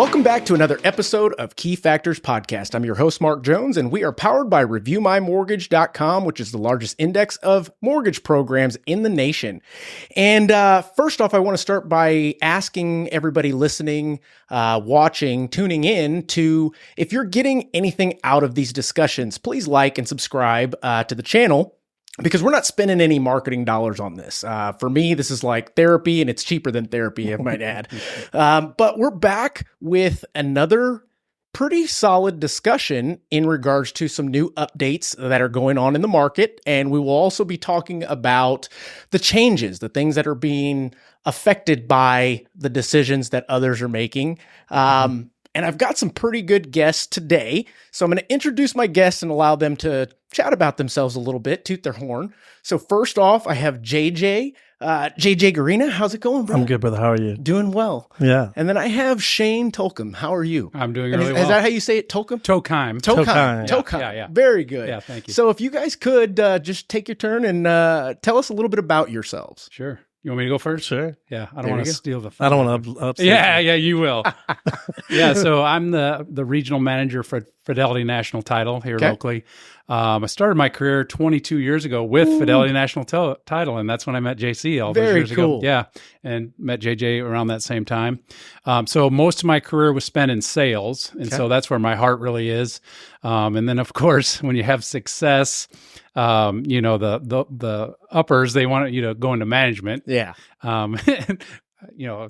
Welcome back to another episode of Key Factors Podcast. I'm your host, Mark Jones, and we are powered by ReviewMyMortgage.com, which is the largest index of mortgage programs in the nation. And first off, I want to start by asking everybody listening, watching, tuning in to, if you're getting anything out of these discussions, please like and subscribe to the channel, because we're not spending any marketing dollars on this. For me, this is like therapy, and it's cheaper than therapy, I might add. But we're back with another pretty solid discussion in regards to some new updates that are going on in the market. And we will also be talking about the changes, the things that are being affected by the decisions that others are making. And I've got some pretty good guests today. So I'm going to introduce my guests and allow them to chat about themselves a little bit, toot their horn. So first off, I have JJ. JJ Gorena, how's it going, brother? I'm good, brother. How are you? Doing well. Yeah. And then I have Shane Tolkien. How are you? I'm doing really well. Is that how you say it, Tolkien? Tokheim. Tokheim. Yeah. Very good. Yeah, thank you. So if you guys could just take your turn and tell us a little bit about yourselves. Sure. You want me to go first? Sure. Yeah, I don't want to steal the. I don't want to upset Yeah, you. you will. Yeah, so I'm the regional manager for Fidelity National Title here locally. I started my career 22 years ago with Fidelity National Title, and that's when I met JC all those years cool. ago. Yeah, and met JJ around that same time. So most of my career was spent in sales, and so that's where my heart really is. And then, of course, when you have success, the uppers, they want to go into management. Yeah.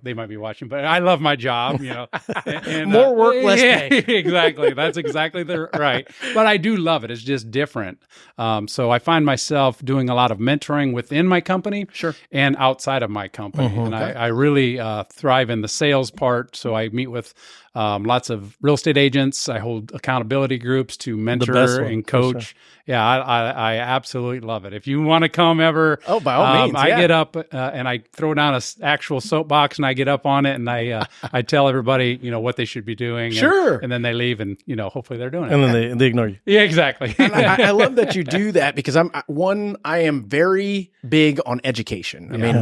They might be watching, but I love my job, and, More work, less pay. Exactly. That's exactly right. But I do love it. It's just different. So I find myself doing a lot of mentoring within my company and outside of my company. And I really thrive in the sales part. So I meet with lots of real estate agents. I hold accountability groups to mentor and coach. Sure. Yeah, I absolutely love it. If you want to come ever, by all means, I get up and I throw down an actual soapbox and I get up on it and I tell everybody what they should be doing. And then they leave and hopefully they're doing it. And then they ignore you. Yeah, exactly. And I love that you do that, because I am very big on education. I mean,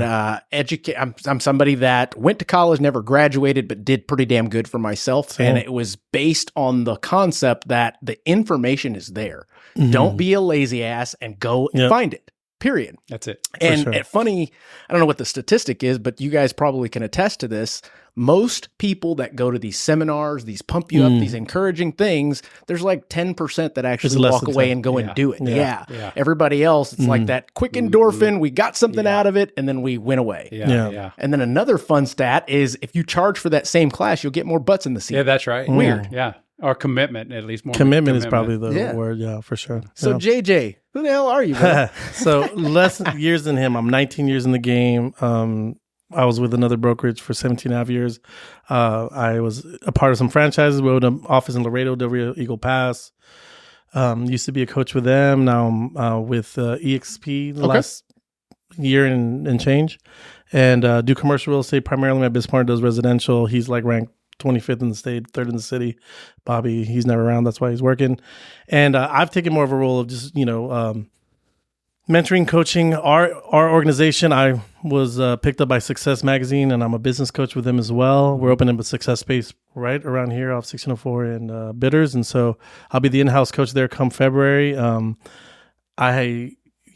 I'm somebody that went to college, never graduated, but did pretty damn good for myself. And it was based on the concept that the information is there. Don't be a lazy ass and go and find it. Period. That's it. And funny, I don't know what the statistic is, but you guys probably can attest to this. Most people that go to these seminars, these pump you up, these encouraging things, there's like 10% that actually walk away and go and do it. Yeah. Everybody else, it's like that quick endorphin. We got something out of it, and then we went away. Yeah. And then another fun stat is, if you charge for that same class, you'll get more butts in the seat. Yeah, that's right. Weird. Yeah. Or commitment, at least more. Commitment is probably the word. Yeah, for sure. So JJ, who the hell are you, bro? So less years than him. I'm 19 years in the game. I was with another brokerage for 17 and a half years. I was a part of some franchises. We had an office in Laredo, Del Rio, Eagle Pass. Used to be a coach with them. Now I'm with EXP the last year and change. And do commercial real estate primarily. My business partner does residential. He's like ranked 25th in the state, 3rd in the city. Bobby, he's never around. That's why he's working. And I've taken more of a role of just, mentoring, coaching our organization. I was picked up by Success Magazine, and I'm a business coach with them as well. We're opening a Success Space right around here off 1604 and Bitters. And so I'll be the in-house coach there come February.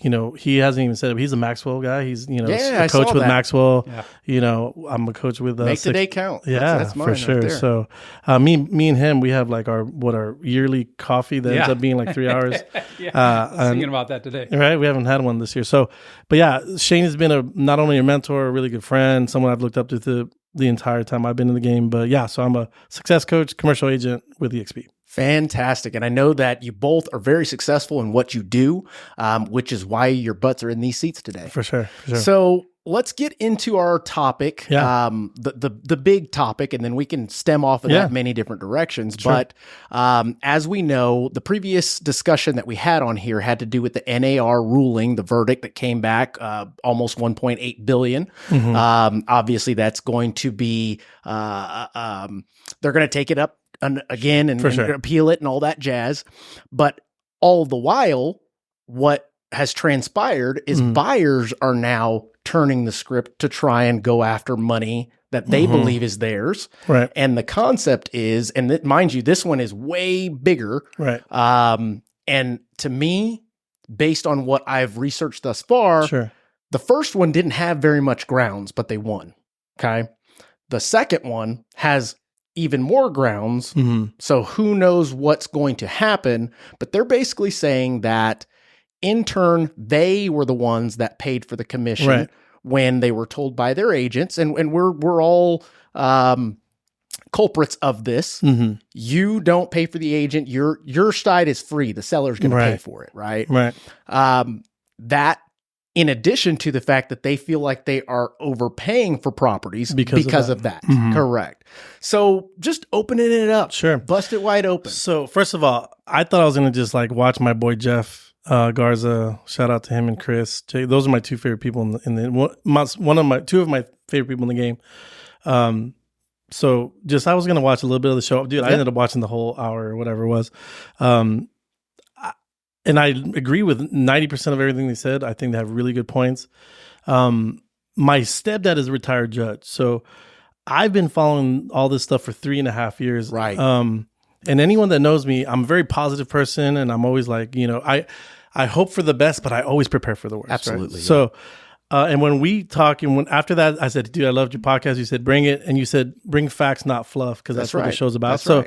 He hasn't even said it, but he's a Maxwell guy. He's, a coach with Maxwell. Yeah. I'm a coach with Make the day count. Yeah, that's mine for sure. Right there. So me and him, we have like our yearly coffee that ends up being like 3 hours. I was thinking about that today. Right. We haven't had one this year. So, but yeah, Shane has been not only a mentor, a really good friend, someone I've looked up to the entire time I've been in the game. But yeah, so I'm a success coach, commercial agent with EXP. Fantastic. And I know that you both are very successful in what you do, which is why your butts are in these seats today. For sure. So let's get into our topic, the big topic, and then we can stem off of that many different directions. Sure. But as we know, the previous discussion that we had on here had to do with the NAR ruling, the verdict that came back, almost $1.8 billion. Obviously, that's going to be, they're going to take it up again and appeal it and all that jazz. But all the while, what has transpired is buyers are now turning the script to try and go after money that they believe is theirs. Right. And the concept is, and mind you, this one is way bigger. Right. And to me, based on what I've researched thus far, the first one didn't have very much grounds, but they won. Okay. The second one has even more grounds. So who knows what's going to happen, but they're basically saying that in turn, they were the ones that paid for the commission when they were told by their agents, and we're all culprits of this. You don't pay for the agent. Your side is free. The seller's going to pay for it, right? Right. That, in addition to the fact that they feel like they are overpaying for properties because of that. Correct. So just opening it up. Bust it wide open. So first of all, I thought I was going to just like watch my boy Jeff Garza. Shout out to him and Chris. Those are my two favorite people in the two of my favorite people in the game. So just I was going to watch a little bit of the show. Dude, I ended up watching the whole hour or whatever it was. And I agree with 90% of everything they said. I think they have really good points. My stepdad is a retired judge. So I've been following all this stuff for 3.5 years. Right. And anyone that knows me, I'm a very positive person. And I'm always like, I hope for the best, but I always prepare for the worst. Absolutely. Right? So, and when we talk, and after that, I said, dude, I loved your podcast. You said, bring it. And you said, bring facts, not fluff, because that's what the show's about. So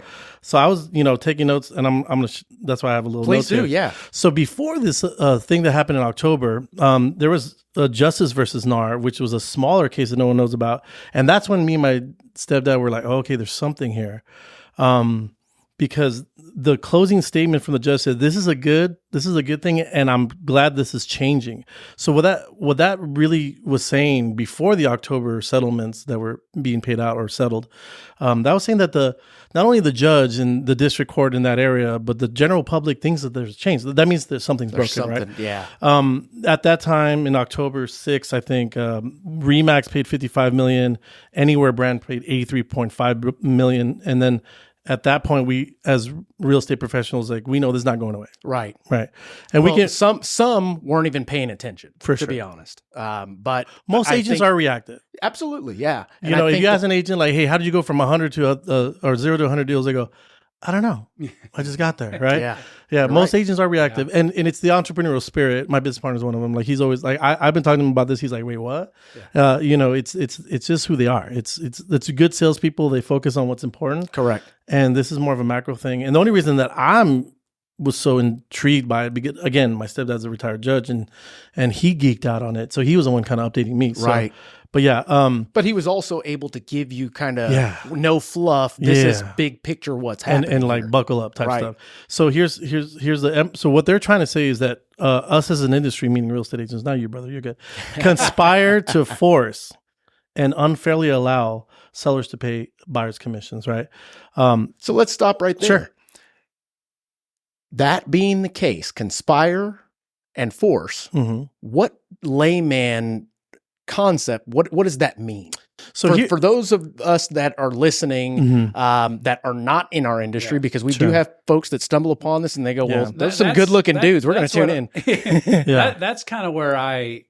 I was, taking notes, and I'm going to, that's why I have a little note here. Yeah. So before this thing that happened in October, there was Justice versus NAR, which was a smaller case that no one knows about. And that's when me and my stepdad were like, oh, okay, there's something here. Because the closing statement from the judge said, this is a good thing, and I'm glad this is changing. So what that really was saying before the October settlements that were being paid out or settled, that was saying that not only the judge and the district court in that area, but the general public thinks that there's a change. That means that something's broken, right? Yeah. At that time, in October 6th, I think Remax paid $55 million. Anywhere Brand paid $83.5 million, and then at that point, we, as real estate professionals, like, we know this is not going away. Right. And we can some weren't even paying attention, to be honest. But most agents are reactive. Absolutely, yeah. If you ask an agent, like, hey, how did you go from 100 to or 0 to 100 deals? They go, I don't know. I just got there, right? Yeah. Most agents are reactive, and it's the entrepreneurial spirit. My business partner is one of them. Like, he's always like, I've been talking to him about this. He's like, wait, what? It's just who they are. It's good salespeople. They focus on what's important. Correct. And this is more of a macro thing. And the only reason that was so intrigued by it, because again, my stepdad's a retired judge, and he geeked out on it. So he was the one kind of updating me. Right. But yeah, but he was also able to give you kind of no fluff. This is big picture what's happening, and like buckle up type stuff. So here's so what they're trying to say is that us as an industry, meaning real estate agents, not you, brother, you're good, conspire to force and unfairly allow sellers to pay buyers commissions, right? So let's stop right there. Sure. That being the case, conspire and force. What layman concept, what does that mean? So for those of us that are listening, that are not in our industry, because we do have folks that stumble upon this and they go, well, those are some good looking dudes. We're going to tune in. That's kind of where I,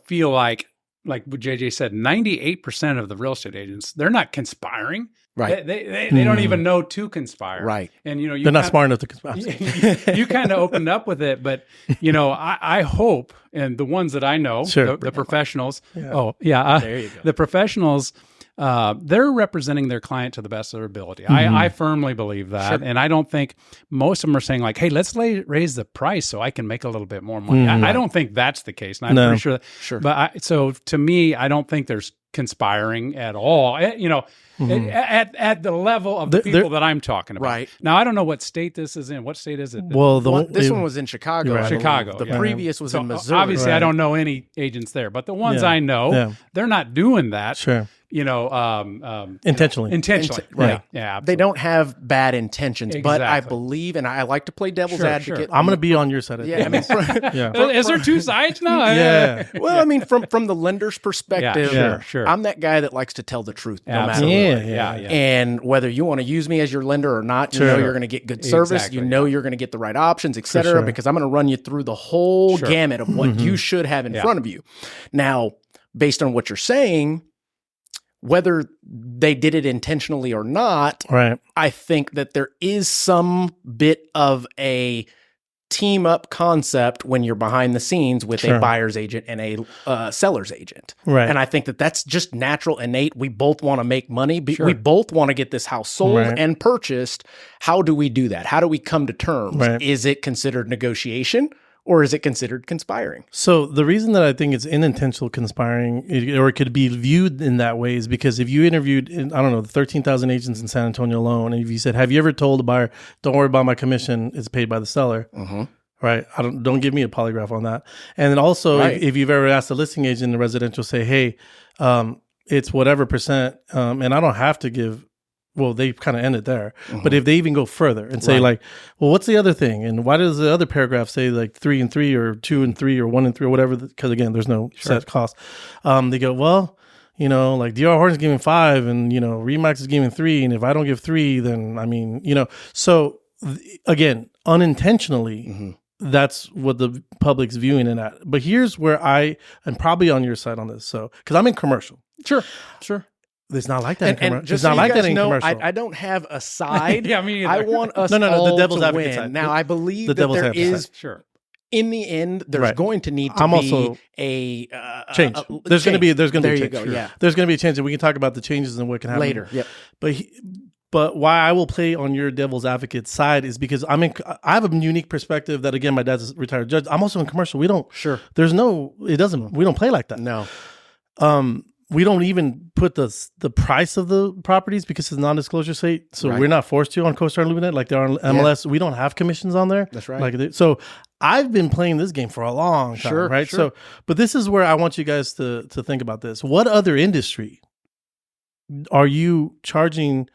feel like what JJ said, 98% of the real estate agents, they're not conspiring. Right. They don't even know to conspire. Right. And, they're not smart enough to conspire. You kind of opened up with it, but, I hope, and the ones that I know, the professionals, there you go. The professionals, they're representing their client to the best of their ability. I firmly believe that. And I don't think most of them are saying like, hey, let's raise the price so I can make a little bit more money. I don't think that's the case. And I'm pretty sure that, but so to me, I don't think there's conspiring at all, at the level of the people that I'm talking about. Right. Now, I don't know what state this is in. What state is it? Well, this one was in Chicago. Right. Chicago. The previous was in Missouri. Obviously, I don't know any agents there, but the ones I know, they're not doing that. Sure. Intentionally. Right. Yeah. They don't have bad intentions, but I believe, and I like to play devil's advocate. I'm going to be on your side of it. Is there two sides now? Yeah. Well, I mean, from the lender's perspective, I'm that guy that likes to tell the truth no matter what. Yeah. And whether you want to use me as your lender or not, you know you're going to get good service. You know you're going to get the right options, etc. Because I'm going to run you through the whole gamut of what you should have in front of you. Now, based on what you're saying, whether they did it intentionally or not, right. I think that there is some bit of a team up concept when you're behind the scenes with a buyer's agent and a seller's agent. Right. And I think that that's just natural, innate. We both want to make money. We both want to get this house sold and purchased. How do we do that? How do we come to terms? Right. Is it considered negotiation or is it considered conspiring? So the reason that I think it's unintentional conspiring, or it could be viewed in that way, is because if you interviewed, I don't know, 13,000 agents in San Antonio alone, and if you said, "Have you ever told a buyer, don't worry about my commission, it's paid by the seller," right? Don't give me a polygraph on that. And then also, if you've ever asked a listing agent in the residential, say, "Hey, it's whatever percent, and I don't have to give." Well, they kind of end it there. But if they even go further and say like, well, what's the other thing? And why does the other paragraph say like 3 and 3 or 2 and 3 or 1 and 3 or whatever? Because again, there's no set cost. They go, well, like D.R. Horton's giving 5 and, Remax is giving 3. And if I don't give 3, then I mean, so again, unintentionally, that's what the public's viewing it at. But here's where I am probably on your side on this. So, because I'm in commercial. Sure. It's not like that in commercial. Just so you guys know, I don't have a side. Yeah, me either. I want us no, all the devil's to advocate win. side. Now, I believe the that there is, Sure. in the end, there's going to need to be a change. There's going to be a change. There you go, yeah. There's going to be a change, and we can talk about the changes and what can happen later. Yep. But why I will play on your devil's advocate side is because I have a unique perspective that, again, my dad's a retired judge. I'm also in commercial. We don't. Sure. We don't play like that. No. We don't even put the price of the properties because it's a non-disclosure state. So we're not forced to on CoStar and LuminNet like they are on MLS. We don't have commissions on there. That's right. So I've been playing this game for a long time, right? Sure. So, but this is where I want you guys to think about this. What other industry are you charging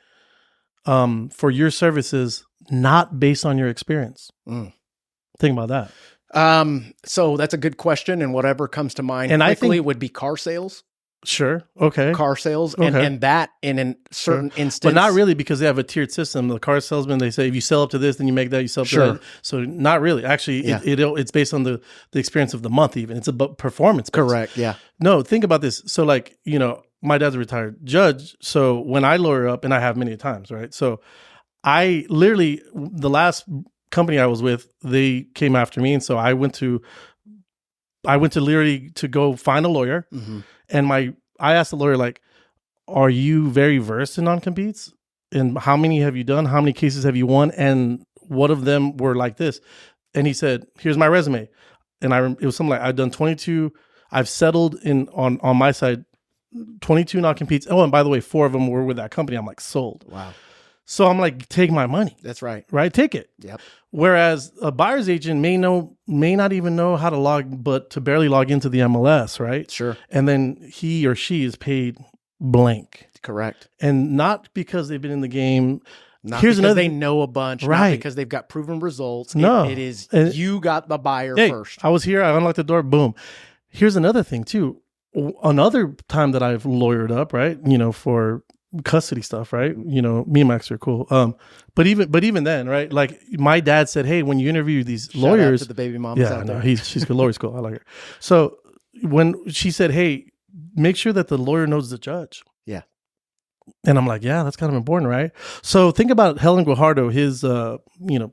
for your services not based on your experience? Think about that. So that's a good question, and whatever comes to mind and quickly I think, would be car sales. Sure. Okay. Car sales, and that in a certain instance, but not really, because they have a tiered system. The car salesman, they say if you sell up to this, then you make that. You sell up to that. So not really. Actually, it's based on the experience of the month. Even it's about performance. Correct. Yeah. No, think about this. So like my dad's a retired judge. So when I lawyer up, and I have many times, right? So I literally, the last company I was with, they came after me, and so I went to literally to go find a lawyer. And I asked the lawyer, like, are you very versed in non-competes? And how many have you done? How many cases have you won? And what of them were like this? And he said, here's my resume. And it was something like, I've done 22. I've settled on my side 22 non-competes. Oh, and by the way, 4 of them were with that company. I'm like, sold. Wow. So I'm like, take my money. That's right. Right? Take it. Yep. Whereas a buyer's agent may not even know how to but to barely log into the MLS, right? Sure. And then he or she is paid blank. Correct. And not because they've been in the game. Not because they know a bunch, right? Not because they've got proven results. No. It is you got the buyer first. I was here, I unlocked the door, boom. Here's another thing too. Another time that I've lawyered up, right? For custody stuff, right? Me and Max are cool. But even then, right? Like my dad said, hey, when you interview these lawyers, shout out to the baby mamas out there. She's good. Lawyer's cool. I like her. So when she said, hey, make sure that the lawyer knows the judge. Yeah. And I'm like, yeah, that's kind of important, right? So think about Helen Guajardo, his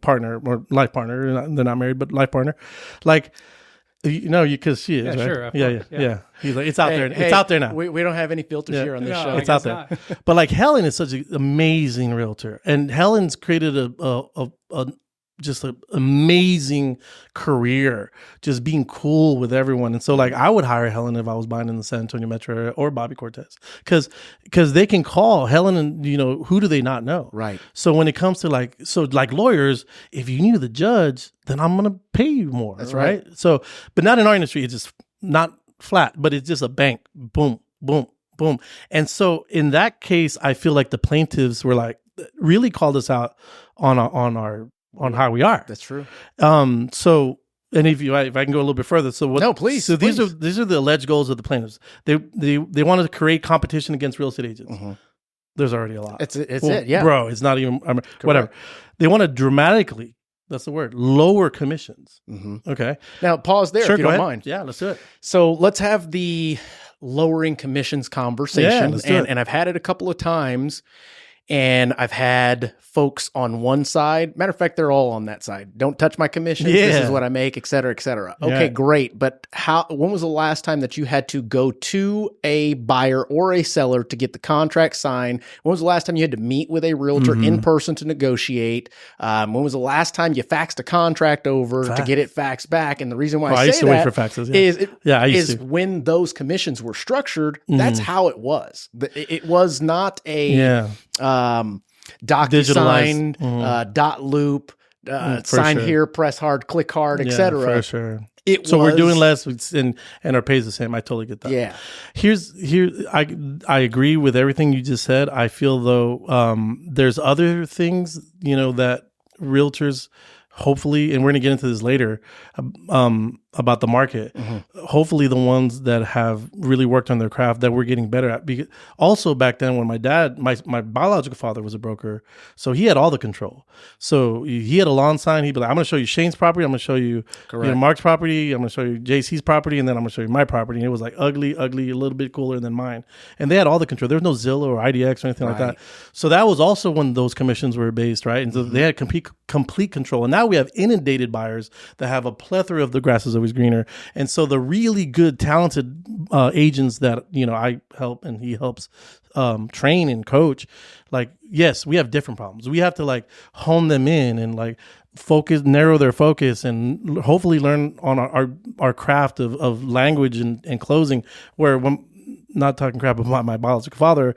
partner or life partner. They're not married, but life partner. Like, because she is, right? Sure, yeah. He's like, it's out there. It's out there now. We don't have any filters here on this show. It's out there. But like Helen is such an amazing realtor, and Helen's created just an amazing career, just being cool with everyone. And so like I would hire Helen if I was buying in the San Antonio metro area, or Bobby Cortez, because they can call Helen, and who do they not know? Right. So when it comes to like lawyers, if you knew the judge, then I'm going to pay you more. That's right. So, but not in our industry. It's just not flat, but it's just a bank. Boom, boom, boom. And so in that case, I feel like the plaintiffs were like really called us out on how we are. That's true. So, and if I can go a little bit further, so what? No, please. So please. these are the alleged goals of the plaintiffs. They wanted to create competition against real estate agents. There's already a lot. It's it. Yeah, bro. It's not even whatever. They want to dramatically. That's the word. Lower commissions. Okay. Now pause there if you don't mind. Yeah, let's do it. So let's have the lowering commissions conversation. let's do it. And I've had it a couple of times. And I've had folks on one side. Matter of fact, they're all on that side. Don't touch my commissions. Yeah. This is what I make, et cetera, et cetera. Okay, Yeah. great. But when was the last time that you had to go to a buyer or a seller to get the contract signed? When was the last time you had to meet with a realtor in person to negotiate? When was the last time you faxed a contract over to get it faxed back? And the reason why I used say to that wait for faxes. I used is to. when those commissions were structured, that's how it was. It was not a DocuSign, dot loop, sign sure. here, press hard, click hard, etc. For sure. We're doing less, and our pay is the same. I totally get that. Yeah. I agree with everything you just said. I feel though there's other things that realtors hopefully, and we're going to get into this later, about the market. Hopefully the ones that have really worked on their craft that we're getting better at. Because also back then when my dad, my biological father was a broker, so he had all the control. So he had a lawn sign. He'd be like, I'm going to show you Shane's property. I'm going to show you, Mark's property. I'm going to show you JC's property. And then I'm going to show you my property. And it was like ugly, a little bit cooler than mine. And they had all the control. There was no Zillow or IDX or anything like that. So that was also when those commissions were based, right? And so they had complete control. And now we have inundated buyers that have a plethora of the grass is always greener. And so the really good, talented agents that, I help and he helps train and coach, like, yes, we have different problems. We have to like hone them in and like narrow their focus and hopefully learn on our craft of language and closing, where when not talking crap about my biological father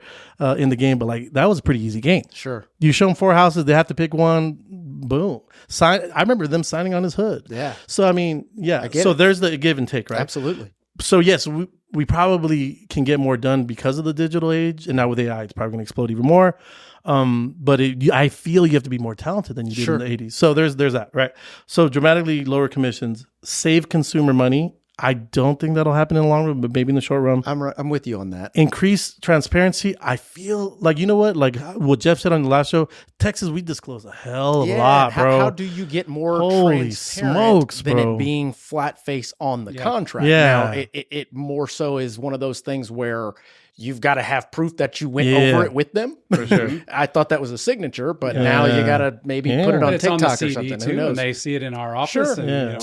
in the game, but like that was a pretty easy game. Sure. You show them 4 houses, they have to pick one, boom. I remember them signing on his hood. Yeah. So, I mean, so there's the give and take, right? Absolutely. So, yes, we probably can get more done because of the digital age. And now with AI, it's probably going to explode even more. But I feel you have to be more talented than you did in the 80s. So there's that, right? So dramatically lower commissions, save consumer money. I don't think that'll happen in the long run, but maybe in the short run. I'm with you on that. Increase transparency. I feel like, you know what? Like what Jeff said on the last show, Texas, we disclose a hell of a lot, bro. How do you get more Holy transparent smokes, than bro. it being flat face on the contract? Yeah. Now, it more so is one of those things where you've got to have proof that you went over it with them. For sure. I thought that was a signature, but now you got to maybe put it on it's TikTok on the CD or something. too, Who knows? and they see it in our office.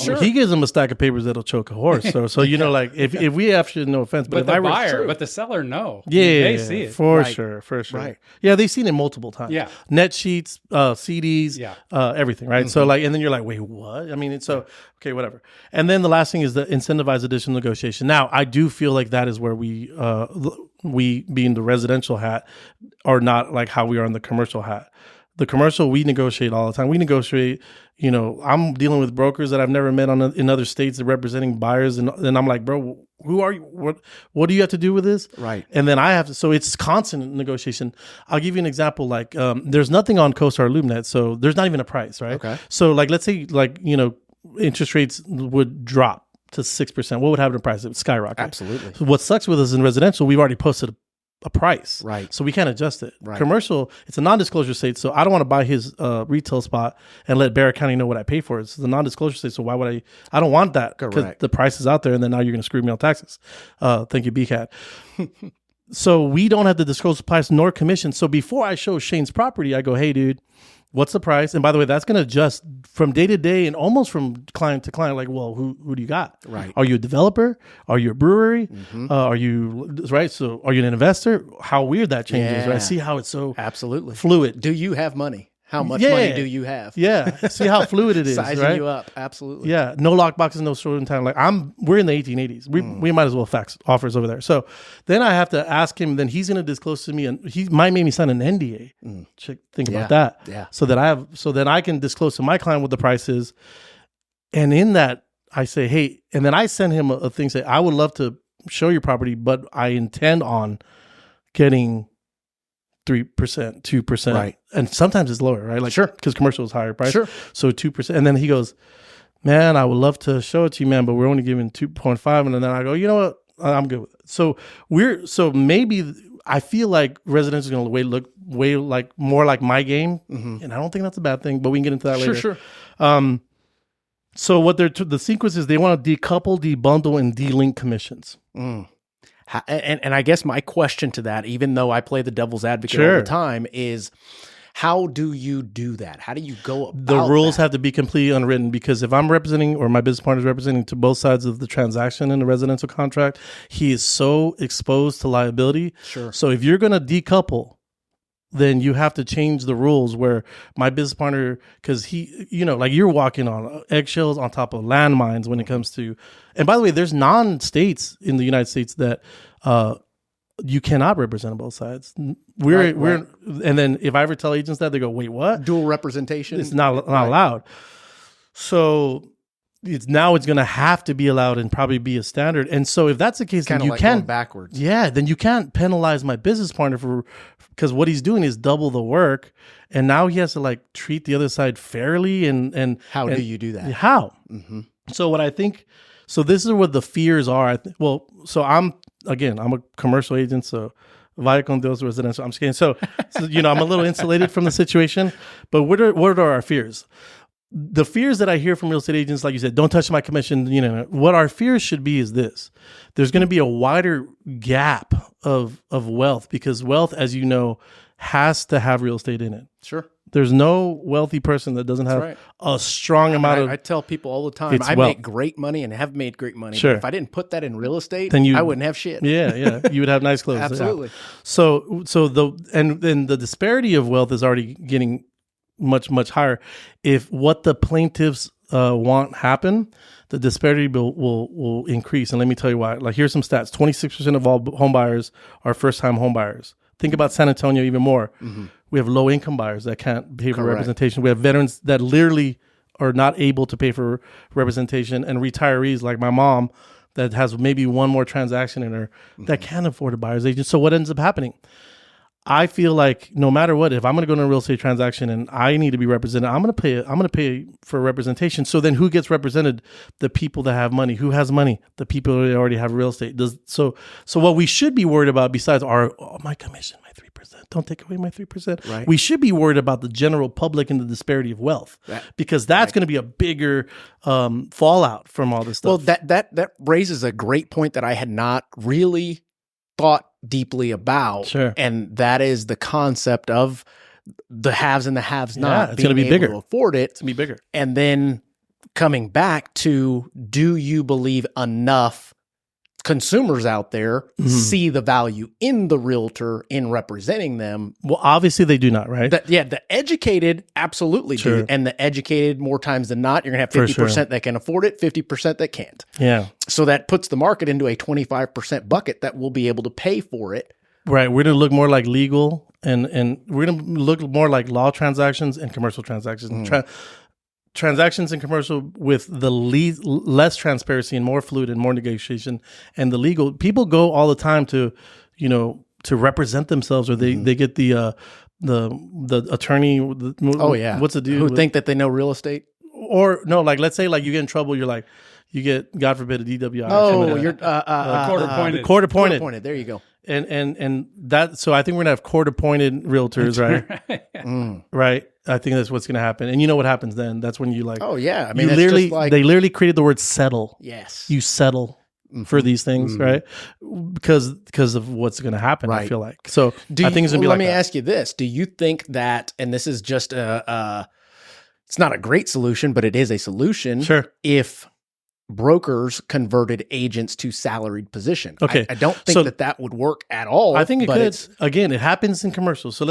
Sure. He gives them a stack of papers that'll choke a horse. So like if we actually, no offense, but if the I were buyer, but the seller, no. Yeah, they see it for sure. Right. Yeah, they've seen it multiple times. Yeah. Net sheets, CDs, everything, right? So like, and then you're like, wait, what? I mean, it's so okay, whatever. And then the last thing is the incentivize additional negotiation. Now, I do feel like that is where we being the residential hat are not like how we are in the commercial hat. The commercial, we negotiate all the time. We negotiate, I'm dealing with brokers that I've never met in other states that representing buyers. And I'm like, bro, who are you? What do you have to do with this? Right. And then I have to, so it's constant negotiation. I'll give you an example. Like, there's nothing on CoStar LoopNet. So there's not even a price, right? Okay. So like, let's say like, interest rates would drop to 6%. What would happen to price? It would skyrocket. Absolutely. So what sucks with us in residential, we've already posted a price. Right. So we can't adjust it. Right. Commercial, it's a non-disclosure state. So I don't want to buy his retail spot and let Barrett County know what I pay for it. It's the non-disclosure state. So why would I don't want that. Because the price is out there and then now you're going to screw me on taxes. Thank you, BCAT. So we don't have to disclose the price nor commission. So before I show Shane's property, I go, hey, dude, what's the price? And by the way, that's going to adjust from day to day and almost from client to client. Like, well, who do you got? Right. Are you a developer? Are you a brewery? Are you, right? So are you an investor? How weird that changes, right? See how it's so absolutely fluid. Do you have money? How much money do you have? Yeah. See how fluid it is. Sizing you up. Absolutely. Yeah. No lock boxes, no short in time. Like we're in the 1880s. We might as well fax offers over there. So then I have to ask him, then he's going to disclose to me, and he might make me sign an NDA. Think about that. Yeah. So then I can disclose to my client what the price is. And in that I say, hey, and then I send him a thing, say, I would love to show your property, but I intend on getting 3%, 2%. Right. And sometimes it's lower, right? Like, sure. Because commercial is higher price. Sure. So 2%. And then he goes, man, I would love to show it to you, man, but we're only giving 2.5. And then I go, you know what? I'm good with it. So maybe I feel like residential is going to look way like more like my game. And I don't think that's a bad thing, but we can get into that later. Sure. So what the sequence is, they want to decouple, debundle, and delink commissions. And I guess my question to that, even though I play the devil's advocate all the time, is how do you do that? How do you go about the rules have to be completely unwritten, because if I'm representing, or my business partner is representing to both sides of the transaction in the residential contract, he is so exposed to liability. Sure. So if you're going to decouple, then you have to change the rules where my business partner, because he, like you're walking on eggshells on top of landmines when it comes to, and by the way, there's non-states in the United States that you cannot represent on both sides. We're and then if I ever tell agents that, they go, "Wait, what? Dual representation? It's not allowed." So it's going to have to be allowed and probably be a standard. And so if that's the case, then you can't backwards. Yeah, then you can't penalize my business partner because what he's doing is double the work, and now he has to like treat the other side fairly. And how do you do that? How? Mm-hmm. So what I think. So this is what the fears are. So I'm a commercial agent, so vaya con Dios residential. I'm just kidding. So I'm a little insulated from the situation. But what are our fears? The fears that I hear from real estate agents, like you said, don't touch my commission. What our fears should be is this: there's going to be a wider gap of wealth, because wealth, as you know, has to have real estate in it. Sure. There's no wealthy person that doesn't have a strong amount of. I tell people all the time, I make great money and have made great money. Sure. But if I didn't put that in real estate, then I wouldn't have shit. Yeah. You would have nice clothes. Absolutely. Yeah. So the disparity of wealth is already getting much, much higher. If what the plaintiffs want happen, the disparity will increase. And let me tell you why. Like, here's some stats: 26% of all home buyers are first-time home buyers. Think about San Antonio even more. Mm-hmm. We have low-income buyers that can't pay for representation. We have veterans that literally are not able to pay for representation, and retirees like my mom that has maybe one more transaction in her that can't afford a buyer's agent. So what ends up happening? I feel like no matter what, if I'm going to go into a real estate transaction and I need to be represented, I'm going to pay for representation. So then who gets represented? The people that have money. Who has money? The people that already have real estate. So what we should be worried about, besides my commission, my 3%, don't take away my 3%. Right. We should be worried about the general public and the disparity of wealth, because that's going to be a bigger fallout from all this stuff. Well, that raises a great point that I had not really thought deeply about. Sure. And that is the concept of the haves and the haves not. It's going to be bigger. To afford it. It's going to be bigger. And then coming back to, do you believe enough consumers out there see the value in the realtor in representing them? Well, obviously they do not, right? The educated absolutely do. And the educated, more times than not, you're going to have 50% that can afford it, 50% that can't. Yeah. So that puts the market into a 25% bucket that will be able to pay for it. Right. We're going to look more like legal, and we're going to look more like law transactions and commercial transactions. Transactions in commercial with the less transparency and more fluid and more negotiation, and the legal people go all the time to represent themselves, or they get the attorney. What's the dude who think that they know real estate? Or no, like, let's say like you get in trouble, you get, God forbid, a DWI. Oh, you're court-appointed. Court-appointed. There you go. And that, so I think we're gonna have court-appointed realtors, right? Right. I think that's what's gonna happen. And you know what happens then? That's when you like. Oh yeah. I mean, they literally created the word settle. Yes. You settle for these things, right? Because of what's gonna happen. Right. I feel like. So I think it's gonna be let like. Let me ask you this: do you think that, and this is just it's not a great solution, but it is a solution. Sure. If brokers converted agents to salaried position. Okay. I don't think that would work at all. I think it could. Again, it happens in commercials. So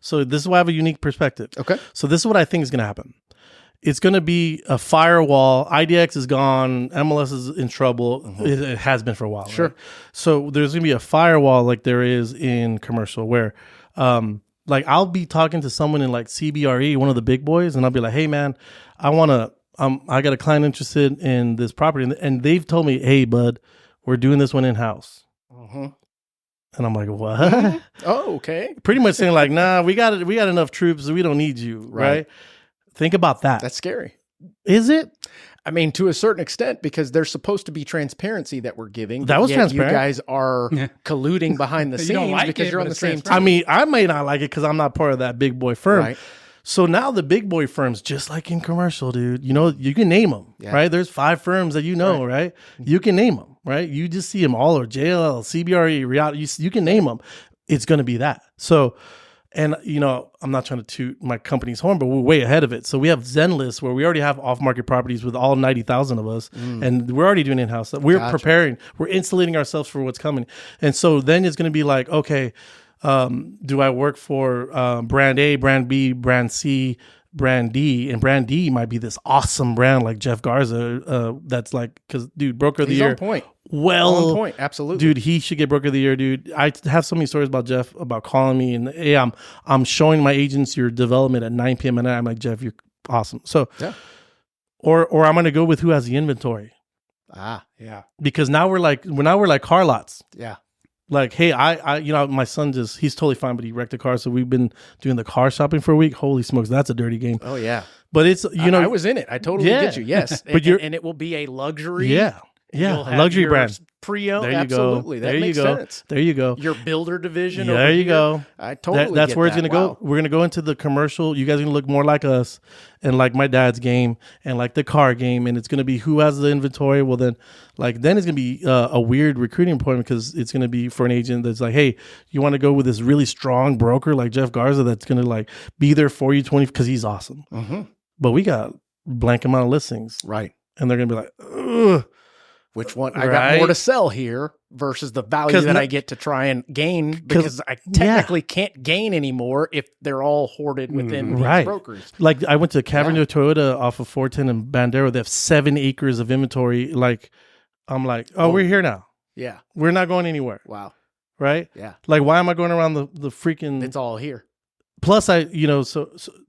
So this is why I have a unique perspective. Okay. So this is what I think is going to happen. It's going to be a firewall. IDX is gone. MLS is in trouble. It has been for a while. Sure. Right? So there's going to be a firewall like there is in commercial, where like I'll be talking to someone in like CBRE, one of the big boys, and I'll be like, hey man, I got a client interested in this property, and they've told me, hey bud, we're doing this one in-house. And I'm like, what? Oh, okay. Pretty much saying like, nah, we got enough troops, we don't need you, right? Think about that. That's scary. Is it? I mean, to a certain extent, because there's supposed to be transparency that we're giving. That was transparent. You guys are colluding behind the scenes because you're on the same team. I mean, I may not like it because I'm not part of that big boy firm. Right. So now the big boy firms, just like in commercial, dude, you can name them, right? There's 5 firms that right? You can name them, right? You just see them all, or JLL, CBRE, Realty, you can name them. It's going to be that. So, and I'm not trying to toot my company's horn, but we're way ahead of it. So we have Zenlist, where we already have off-market properties with all 90,000 of us, and we're already doing in-house. We're preparing, we're insulating ourselves for what's coming. And so then it's going to be like, okay, do I work for brand A, brand B, brand C, brand D? And brand D might be this awesome brand like Jeff Garza. That's like, because dude, broker of the year. On point. Well, on point. Absolutely. Dude, he should get broker of the year, dude. I have so many stories about Jeff, about calling me and, hey, I'm showing my agents your development at 9 p.m. and I'm like, Jeff, you're awesome. So, or I'm going to go with who has the inventory. Yeah. Because now we're like car lots. Yeah. Like, hey, I my son he's totally fine, but he wrecked a car. So we've been doing the car shopping for a week. Holy smokes, that's a dirty game. Oh yeah. But it's, I was in it. I totally get you. Yes. But and it will be a luxury. Yeah. You'll have luxury your brand. Pre-owned. There you Absolutely. go. That There makes you go. sense. There you go. Your builder division. There you go. I totally That's get where it's that. going to Wow. go. We're going to go into the commercial. You guys are going to look more like us and like my dad's game and like the car game. And it's going to be who has the inventory. Well, then it's going to be a weird recruiting appointment, because it's going to be for an agent that's like, hey, you want to go with this really strong broker like Jeff Garza that's going to like be there for you 20, because he's awesome. Mm-hmm. But we got blank amount of listings. Right. And they're going to be like, ugh. Which one? I got more to sell here versus the value that I get to try and gain, because I technically can't gain anymore if they're all hoarded within these brokers. Like I went to Cavern Toyota off of 410 and Bandera. They have 7 acres of inventory. Like I'm like, we're here now. Yeah. We're not going anywhere. Wow. Right? Yeah. Like, why am I going around the freaking... It's all here. Plus, so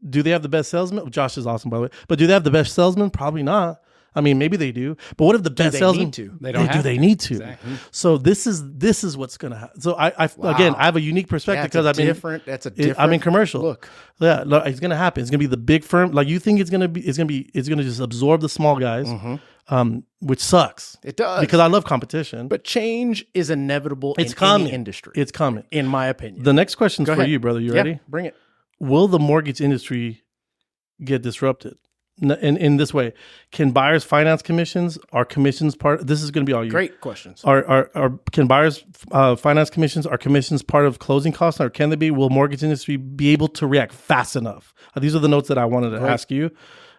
do they have the best salesman? Josh is awesome, by the way. But do they have the best salesman? Probably not. I mean, maybe they do. But what if the best salesman... They need to. Exactly. So this is what's going to happen. So again, I have a unique perspective because I've been... That's a different... I'm in commercial. Look. Yeah, it's going to happen. It's going to be the big firm. Like you think it's going to just absorb the small guys, which sucks. It does. Because I love competition. But change is inevitable in any industry. It's coming. In my opinion. The next question's for you, brother. You ready? Bring it. Will the mortgage industry get disrupted? In this way, can buyers' finance commissions, are commissions part? This is going to be all you. Great questions. Can buyers' finance commissions, are commissions part of closing costs, or can they be? Will mortgage industry be able to react fast enough? These are the notes that I wanted to ask you,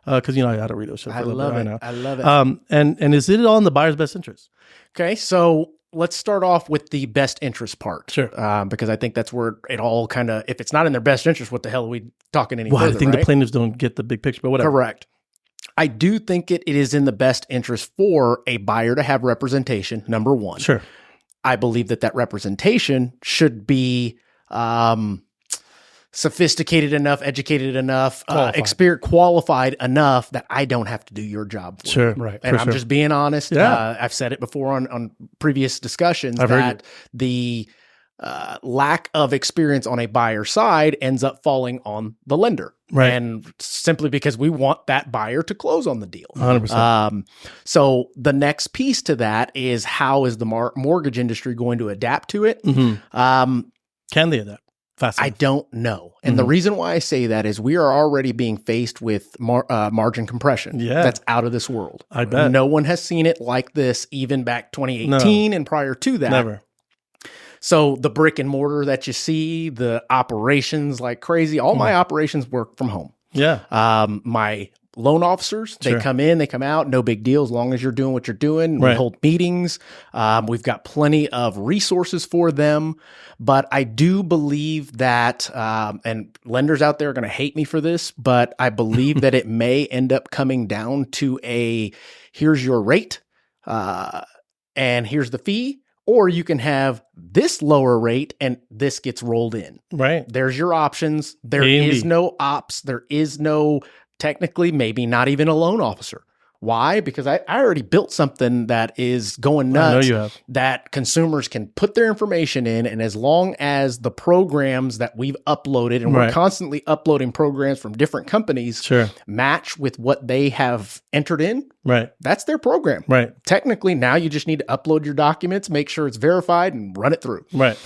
because I had to read those shit for a little bit right now. I love it. And is it all in the buyer's best interest? Okay, so let's start off with the best interest part. Sure. Because I think that's where it all kind of, if it's not in their best interest, what the hell are we talking any further, I think right? the plaintiffs don't get the big picture, but whatever. Correct. I do think it is in the best interest for a buyer to have representation, number one. Sure. I believe that representation should be sophisticated enough, educated enough, qualified enough that I don't have to do your job for Sure. you. Right. And I'm just being honest. Yeah. I've said it before on previous discussions I've that the lack of experience on a buyer side ends up falling on the lender. Right. And simply because we want that buyer to close on the deal. 100%. So the next piece to that is, how is the mortgage industry going to adapt to it? Can they adapt fast enough? I don't know. And the reason why I say that is we are already being faced with margin compression. Yeah. That's out of this world. I bet. No one has seen it like this even back 2018 and prior to that. Never. So the brick and mortar that you see, the operations like crazy, all my operations work from home. Yeah. My loan officers, they come in, they come out, no big deal as long as you're doing what you're doing. Right. We hold meetings. We've got plenty of resources for them. But I do believe that, and lenders out there are going to hate me for this, but I believe that it may end up coming down to here's your rate, and here's the fee. Or you can have this lower rate and this gets rolled in. Right. There's your options. There is no ops. There is no, technically, maybe not even a loan officer. Why? Because I already built something that is going nuts. I know you have. That consumers can put their information in. And as long as the programs that we've uploaded, and we're constantly uploading programs from different companies, match with what they have entered in, that's their program. Right. Technically, now you just need to upload your documents, make sure it's verified, and run it through. Right.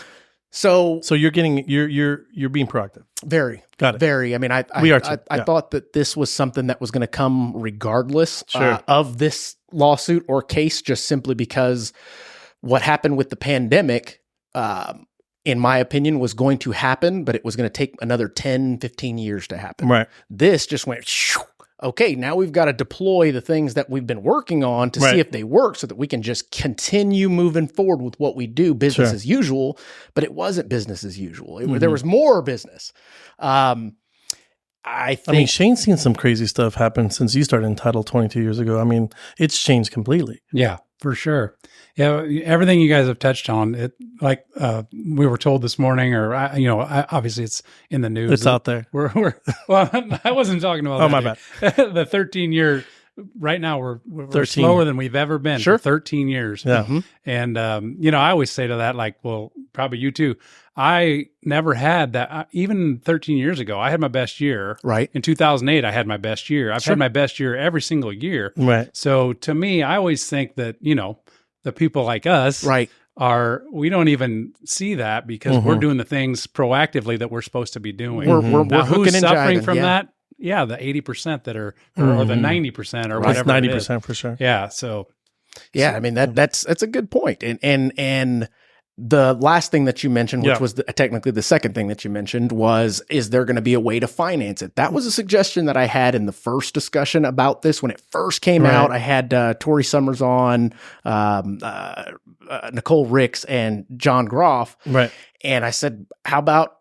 So you're being proactive. very, Got it. very. I mean, I thought that this was something that was going to come regardless of this lawsuit or case, just simply because what happened with the pandemic, in my opinion, was going to happen, but it was going to take another 10, 15 years to happen. Right. This just went, okay, now we've got to deploy the things that we've been working on to see if they work so that we can just continue moving forward with what we do, business as usual. But it wasn't business as usual. There was more business. I mean, Shane's seen some crazy stuff happen since you started in title 22 years ago. I mean, it's changed completely. Yeah, for sure. Yeah, everything you guys have touched on, it like we were told this morning, or obviously it's in the news. It's out there. Well, I wasn't talking about. Oh, my bad. The 13-year. Right now we're slower than we've ever been. For 13 years. Yeah, and I always say to that, like, well, probably you too. I never had that. Even 13 years ago, I had my best year. Right. In 2008, I had my best year. I've had my best year every single year. Right. So to me, I always think that the people like us, we don't even see that because we're doing the things proactively that we're supposed to be doing. We're who's and suffering jiving, from that? Yeah, the 80% that are, or the 90% or whatever. 90% for sure. Yeah. So I mean that's a good point. And the last thing that you mentioned, which was technically the second thing that you mentioned, was, is there going to be a way to finance it? That was a suggestion that I had in the first discussion about this when it first came out. I had Tori Summers on, Nicole Ricks, and John Groff. Right. And I said, how about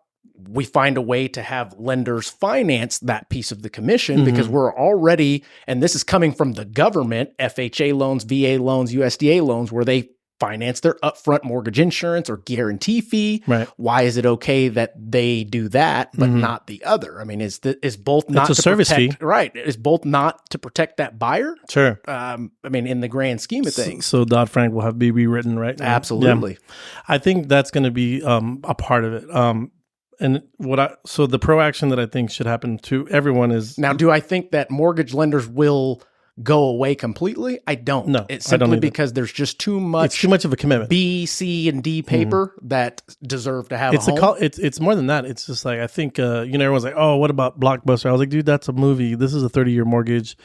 we find a way to have lenders finance that piece of the commission, because we're already, and this is coming from the government, FHA loans, VA loans, USDA loans, where they finance their upfront mortgage insurance or guarantee fee. Right. Why is it okay that they do that but not the other? I mean, is both not it's a to service protect, fee, right? Is both not to protect that buyer? Sure. I mean, in the grand scheme of things. So Dodd-Frank will have to be rewritten, right? Absolutely. Yeah. I think that's going to be a part of it. And so the proaction that I think should happen to everyone is, now, do I think that mortgage lenders will go away completely? I don't. No, it's I don't simply either. because there's just too much. It's too much of a commitment. B, C, and D paper that deserve to have It's a home. It's more than that. It's just like, I think everyone's like, oh, what about Blockbuster? I was like, dude, that's a movie. This is a 30-year mortgage.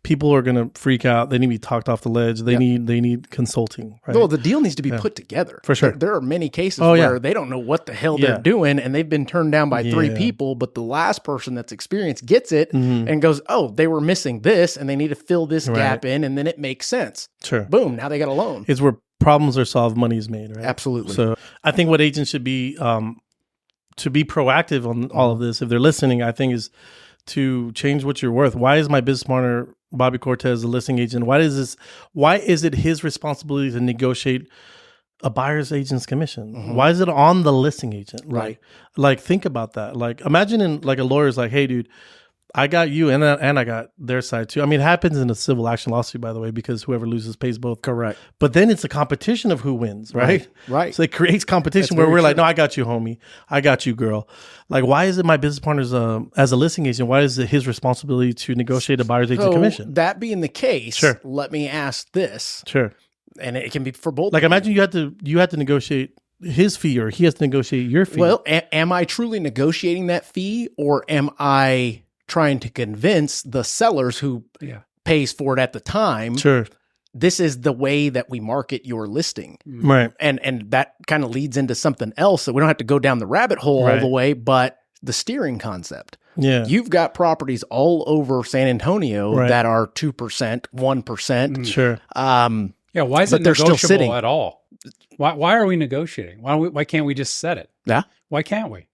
People are gonna freak out. They need to be talked off the ledge. They need consulting. Right? Well, the deal needs to be put together. For sure. There are many cases where they don't know what the hell they're doing, and they've been turned down by 3 people, but the last person that's experienced gets it and goes, oh, they were missing this, and they need to fill this gap in, and then it makes sense. Sure. Boom, now they got a loan. It's where problems are solved, money is made, right? Absolutely. So I think what agents should be, to be proactive on all of this, if they're listening, I think is to change what you're worth. Why is my business partner, Bobby Cortez, a listing agent? Why is it his responsibility to negotiate a buyer's agent's commission? Why is it on the listing agent? Right. Like think about that. Like imagine a lawyer's like, hey dude, I got you and I got their side too. I mean, it happens in a civil action lawsuit, by the way, because whoever loses pays both. Correct. But then it's a competition of who wins, right? Right. So it creates competition where we're like, no, I got you, homie. I got you, girl. Like, why is it my business partner's, as a listing agent, why is it his responsibility to negotiate a buyer's agent commission? That being the case, Sure. let me ask this. Sure. And it can be for both. Like, imagine you had to negotiate his fee, or he has to negotiate your fee. Well, am I truly negotiating that fee, or am I trying to convince the sellers who pays for it at the time? Sure. This is the way that we market your listing. Right. And that kind of leads into something else that we don't have to go down the rabbit hole all the way, but the steering concept. Yeah. You've got properties all over San Antonio that are 2%, 1%. Sure. Why is it they're still negotiable sitting at all? Why are we negotiating? Why can't we just set it? Yeah. Why can't we?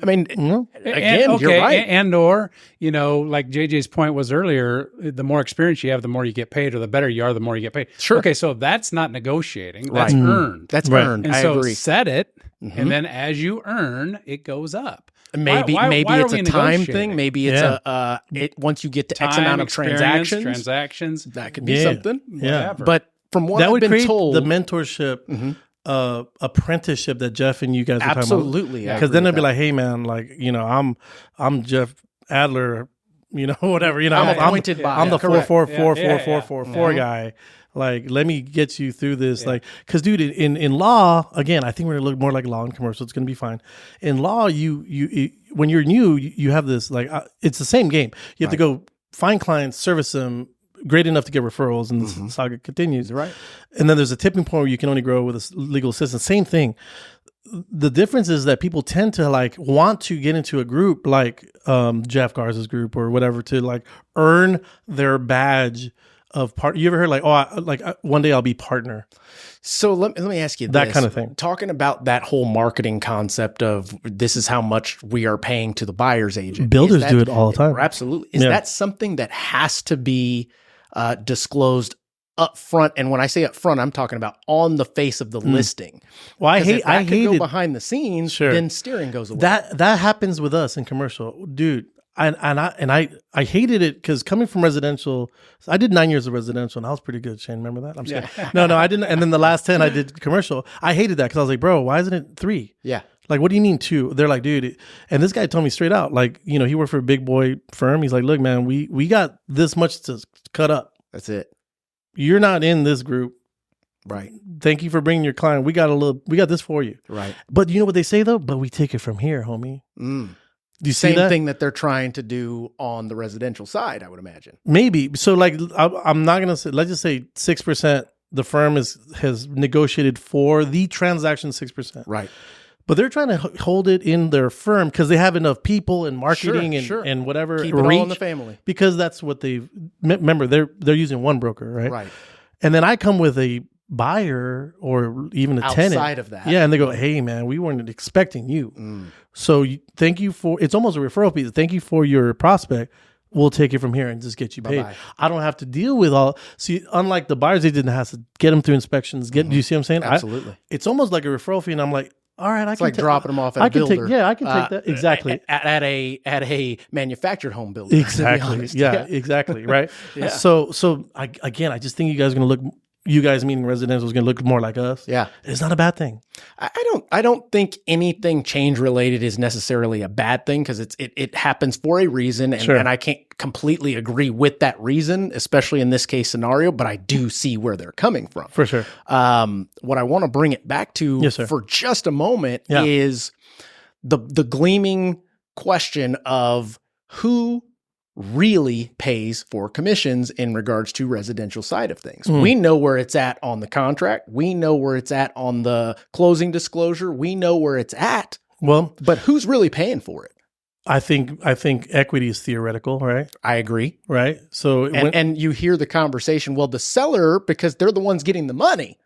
I mean, again, you're right. Or, like JJ's point was earlier, the more experience you have, the more you get paid, or the better you are, the more you get paid. Sure. Okay, so that's not negotiating. That's earned. That's earned. And I so agree. set it, and then as you earn, it goes up. Maybe why it's are we a time negotiating? thing. Maybe it's once you get to X amount of transactions, that could be something. Whatever. But from what that I've would been create told, the mentorship, apprenticeship that Jeff and you guys were absolutely, talking about. Because then they'd be like, hey man, like, I'm Jeff Adler, whatever, I'm appointed by. I'm the correct. 4 guy. Like, let me get you through this. Like, because dude, in law, again, I think we're gonna look more like law and commercial. It's gonna be fine. In law, you when you're new, you have this like it's the same game. You have to go find clients, service them, great enough to get referrals, and the saga continues. Right. And then there's a tipping point where you can only grow with a legal assistant. Same thing. The difference is that people tend to like want to get into a group like Jeff Garza's group or whatever to like earn their badge of part. You ever heard like, one day I'll be partner? So let me ask you that this. kind of thing. Talking about that whole marketing concept of this is how much we are paying to the buyer's agent. Builders do it all the time. Absolutely. Is that something that has to be disclosed up front? And when I say up front, I'm talking about on the face of the listing. Well, I hate go behind the scenes. Then steering goes away. That happens with us in commercial, dude. And I hated it because coming from residential, I did 9 years of residential and I was pretty good. Shane, remember that? I'm just kidding. No, I didn't. And then the last 10 I did commercial. I hated that because I was like, bro, why isn't it 3? Yeah. Like, what do you mean 2? They're like, dude. And this guy told me straight out, like, you know, he worked for a big boy firm. He's like, look, man, we got this much to cut up. That's it. You're not in this group. Right. Thank you for bringing your client. We got this for you. Right. But you know what they say though? But we take it from here, homie. Do you see Same that? thing that they're trying to do on the residential side, I would imagine. Maybe. So like, I'm not going to say, let's just say 6%, the firm has negotiated for the transaction 6%. Right. But they're trying to hold it in their firm because they have enough people and marketing and whatever. Keep it all in the family. Because that's what remember, they're using one broker, right? Right. And then I come with a buyer or even a tenant. Outside of that. Yeah, and they go, hey, man, we weren't expecting you. So thank you for, it's almost a referral piece. Thank you for your prospect. We'll take it from here and just get you paid. Bye-bye. I don't have to deal with all. See, unlike the buyer's agent has to get them through inspections. Do you see what I'm saying? Absolutely. It's almost like a referral fee, and I'm like, all right, it's like dropping them off at a builder. I can take that. Exactly. At a manufactured home builder. Exactly. Yeah, exactly. Right. Yeah. So I just think you guys are going to look, you guys meaning residential is going to look more like us. Yeah. It's not a bad thing. I don't think anything change related is necessarily a bad thing because it happens for a reason. And I can't completely agree with that reason, especially in this case scenario, but I do see where they're coming from. For sure. What I want to bring it back to for just a moment is the gleaming question of who really pays for commissions in regards to residential side of things. We know where it's at on the contract. We know where it's at on the closing disclosure. We know where it's at. Well, but who's really paying for it? I think equity is theoretical, right? I agree. Right. So and you hear the conversation, well, the seller, because they're the ones getting the money.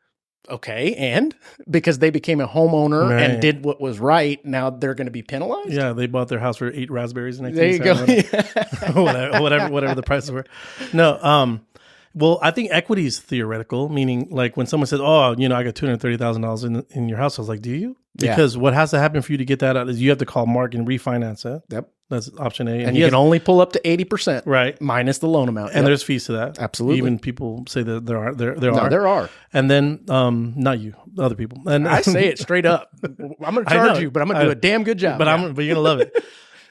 Okay, and because they became a homeowner and did what was right, now they're going to be penalized? Yeah, they bought their house for 8 raspberries. There you go. whatever the prices were. No, well, I think equity is theoretical, meaning like when someone says, oh, you know, I got $230,000 in your house, I was like, do you? Because what has to happen for you to get that out is you have to call Mark and refinance it. Yep. That's option A. And you can only pull up to 80%. Right. Minus the loan amount. And there's fees to that. Absolutely. Even people say that there are. There are. And then, not you, other people. And I say it straight up. I'm going to charge you, but I'm going to do a damn good job. But you're going to love it.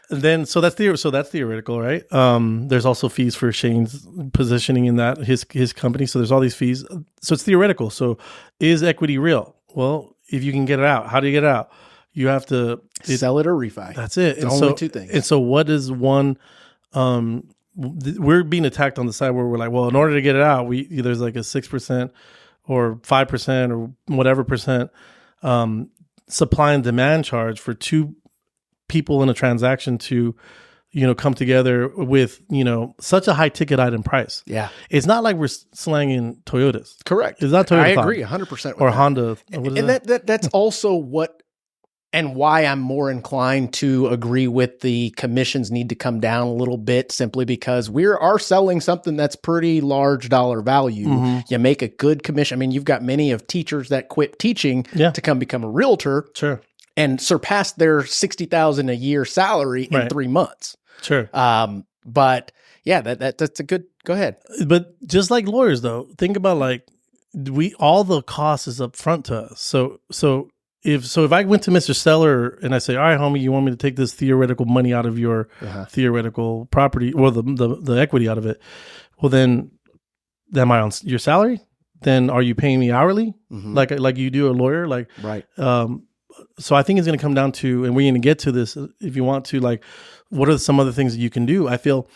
And then, so that's theoretical, right? There's also fees for Shane's positioning in that, his company. So there's all these fees. So it's theoretical. So is equity real? Well, if you can get it out, how do you get it out? You have to sell it or refi. That's it. It's only two things. And so what is one, we're being attacked on the side where we're like, well, in order to get it out, there's like a 6% or 5% or whatever percent supply and demand charge for two people in a transaction to, come together with, such a high ticket item price. Yeah. It's not like we're slanging Toyotas. Correct. It's not Toyota. I agree 100% or Honda. And that's also what and why I'm more inclined to agree with the commissions need to come down a little bit, simply because we are selling something that's pretty large dollar value. Mm-hmm. You make a good commission. I mean, you've got many of teachers that quit teaching to come become a realtor. Sure. And surpass their $60,000 a year salary in 3 months. Sure. But yeah, that's a good, go ahead. But just like lawyers though, think about like all the cost is up front to us. So if I went to Mr. Seller and I say, all right, homie, you want me to take this theoretical money out of your theoretical property or the equity out of it? Well, then am I on your salary? then are you paying me hourly? Like you do a lawyer? Like, right. So I think it's going to come down to, and we're going to get to this if you want to, like, what are some other things that you can do? I feel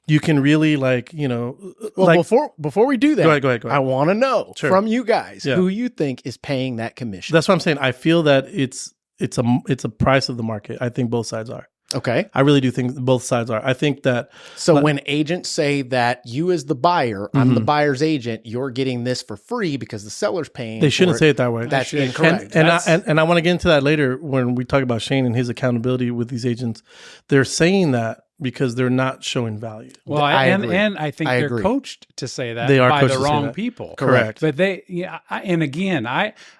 you can really, like, well, like, before we do that, go ahead. I want to know from you guys who you think is paying that commission. That's what I'm saying. I feel that it's a price of the market. I think both sides are. Okay. I really do think both sides are. I think that... So when agents say that you as the buyer, I'm the buyer's agent, you're getting this for free because the seller's paying They shouldn't say it that way. That's incorrect. And I want to get into that later when we talk about Shane and his accountability with these agents. They're saying that because they're not showing value. Well, and I think they're coached to say that they are by the to wrong people. Correct. But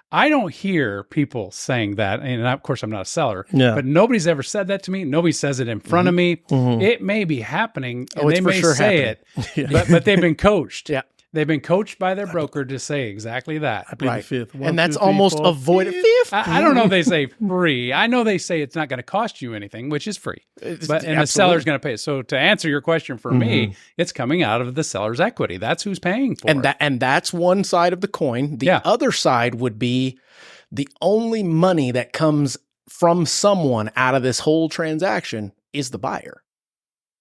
I don't hear people saying that. And of course, I'm not a seller, but nobody's ever said that to me. Nobody says it in front of me. It may be happening, and they may say it, but they've been coached. Yeah. They've been coached by their broker to say exactly that. I plead the fifth. And that's almost avoided. Fifth? I don't know if they say free. I know they say it's not going to cost you anything, which is free. And the seller's going to pay. So to answer your question for me, it's coming out of the seller's equity. That's who's paying for it. And that's one side of the coin. The other side would be the only money that comes from someone out of this whole transaction is the buyer.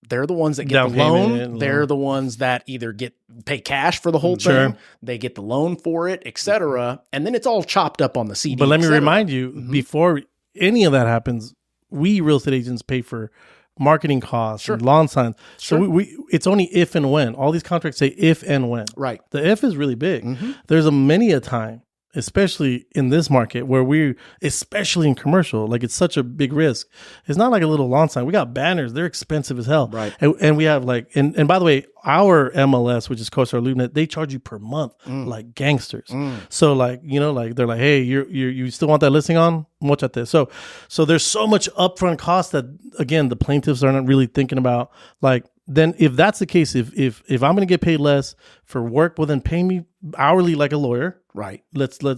They're the ones that get the loan. They're the ones that either pay cash for the whole thing. They get the loan for it, etc. And then it's all chopped up on the CD. But let me remind you, before any of that happens, we real estate agents pay for marketing costs and lawn signs. So we it's only if and when. All these contracts say if and when. Right. The if is really big. There's many a time, especially in this market where especially in commercial, like, it's such a big risk. It's not like a little lawn sign. We got banners. They're expensive as hell. Right. And we have like, and by the way, our MLS, which is CoStar LoopNet, they charge you per month like gangsters. So like, like they're like, hey, you still want that listing on? Watch out this. So there's so much upfront cost that, again, the plaintiffs are not really thinking about. Like, then if that's the case, if I'm going to get paid less for work, well, then pay me hourly like a lawyer. Right.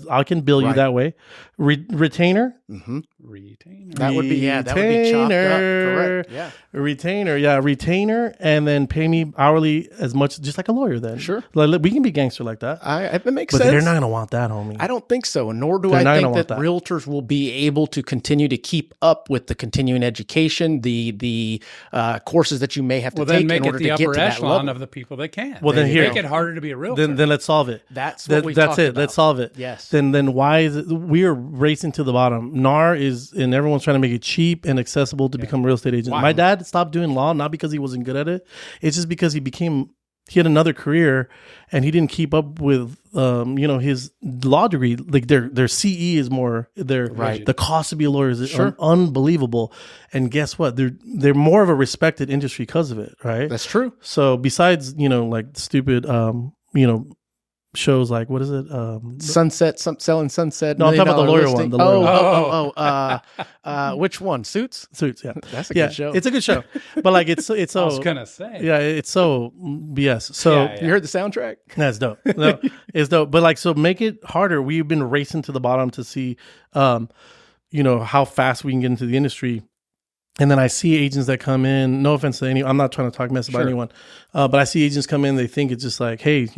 I can bill you that way. Retainer. Retainer. That would be that would be chopped up. Correct. Yeah. Retainer. Yeah. Retainer, and then pay me hourly as much, just like a lawyer. Then like, we can be gangster like that. It makes sense. But they're not going to want that, homie. I don't think so, and nor do I think that realtors will be able to continue to keep up with the continuing education, the courses that you may have to take in order to get to that level. Then make it the upper echelon of the people that can. Well, then make it harder to be a realtor. Then let's solve it. That's what we talked about. Let's solve it. Yes. Then why is it we are racing to the bottom? NAR is, and everyone's trying to make it cheap and accessible to become a real estate agent. My dad stopped doing law, not because he wasn't good at it. It's just because he had another career and he didn't keep up with his law degree. Like their CE is more the cost to be a lawyer is unbelievable. And guess what? They're more of a respected industry because of it, right? That's true. So besides, like stupid shows like, what is it? Sunset, selling Sunset. No, I'm talking about the lawyer one. Which one? Suits? Suits, yeah. That's a good show. It's a good show. But like, it's so... I was going to say. Yeah, it's so BS. So... You heard the soundtrack? That's dope. No, it's dope. But like, so make it harder. We've been racing to the bottom to see, how fast we can get into the industry. And then I see agents that come in, no offense to anyone, I'm not trying to talk mess about anyone, but I see agents come in, they think it's just like, hey,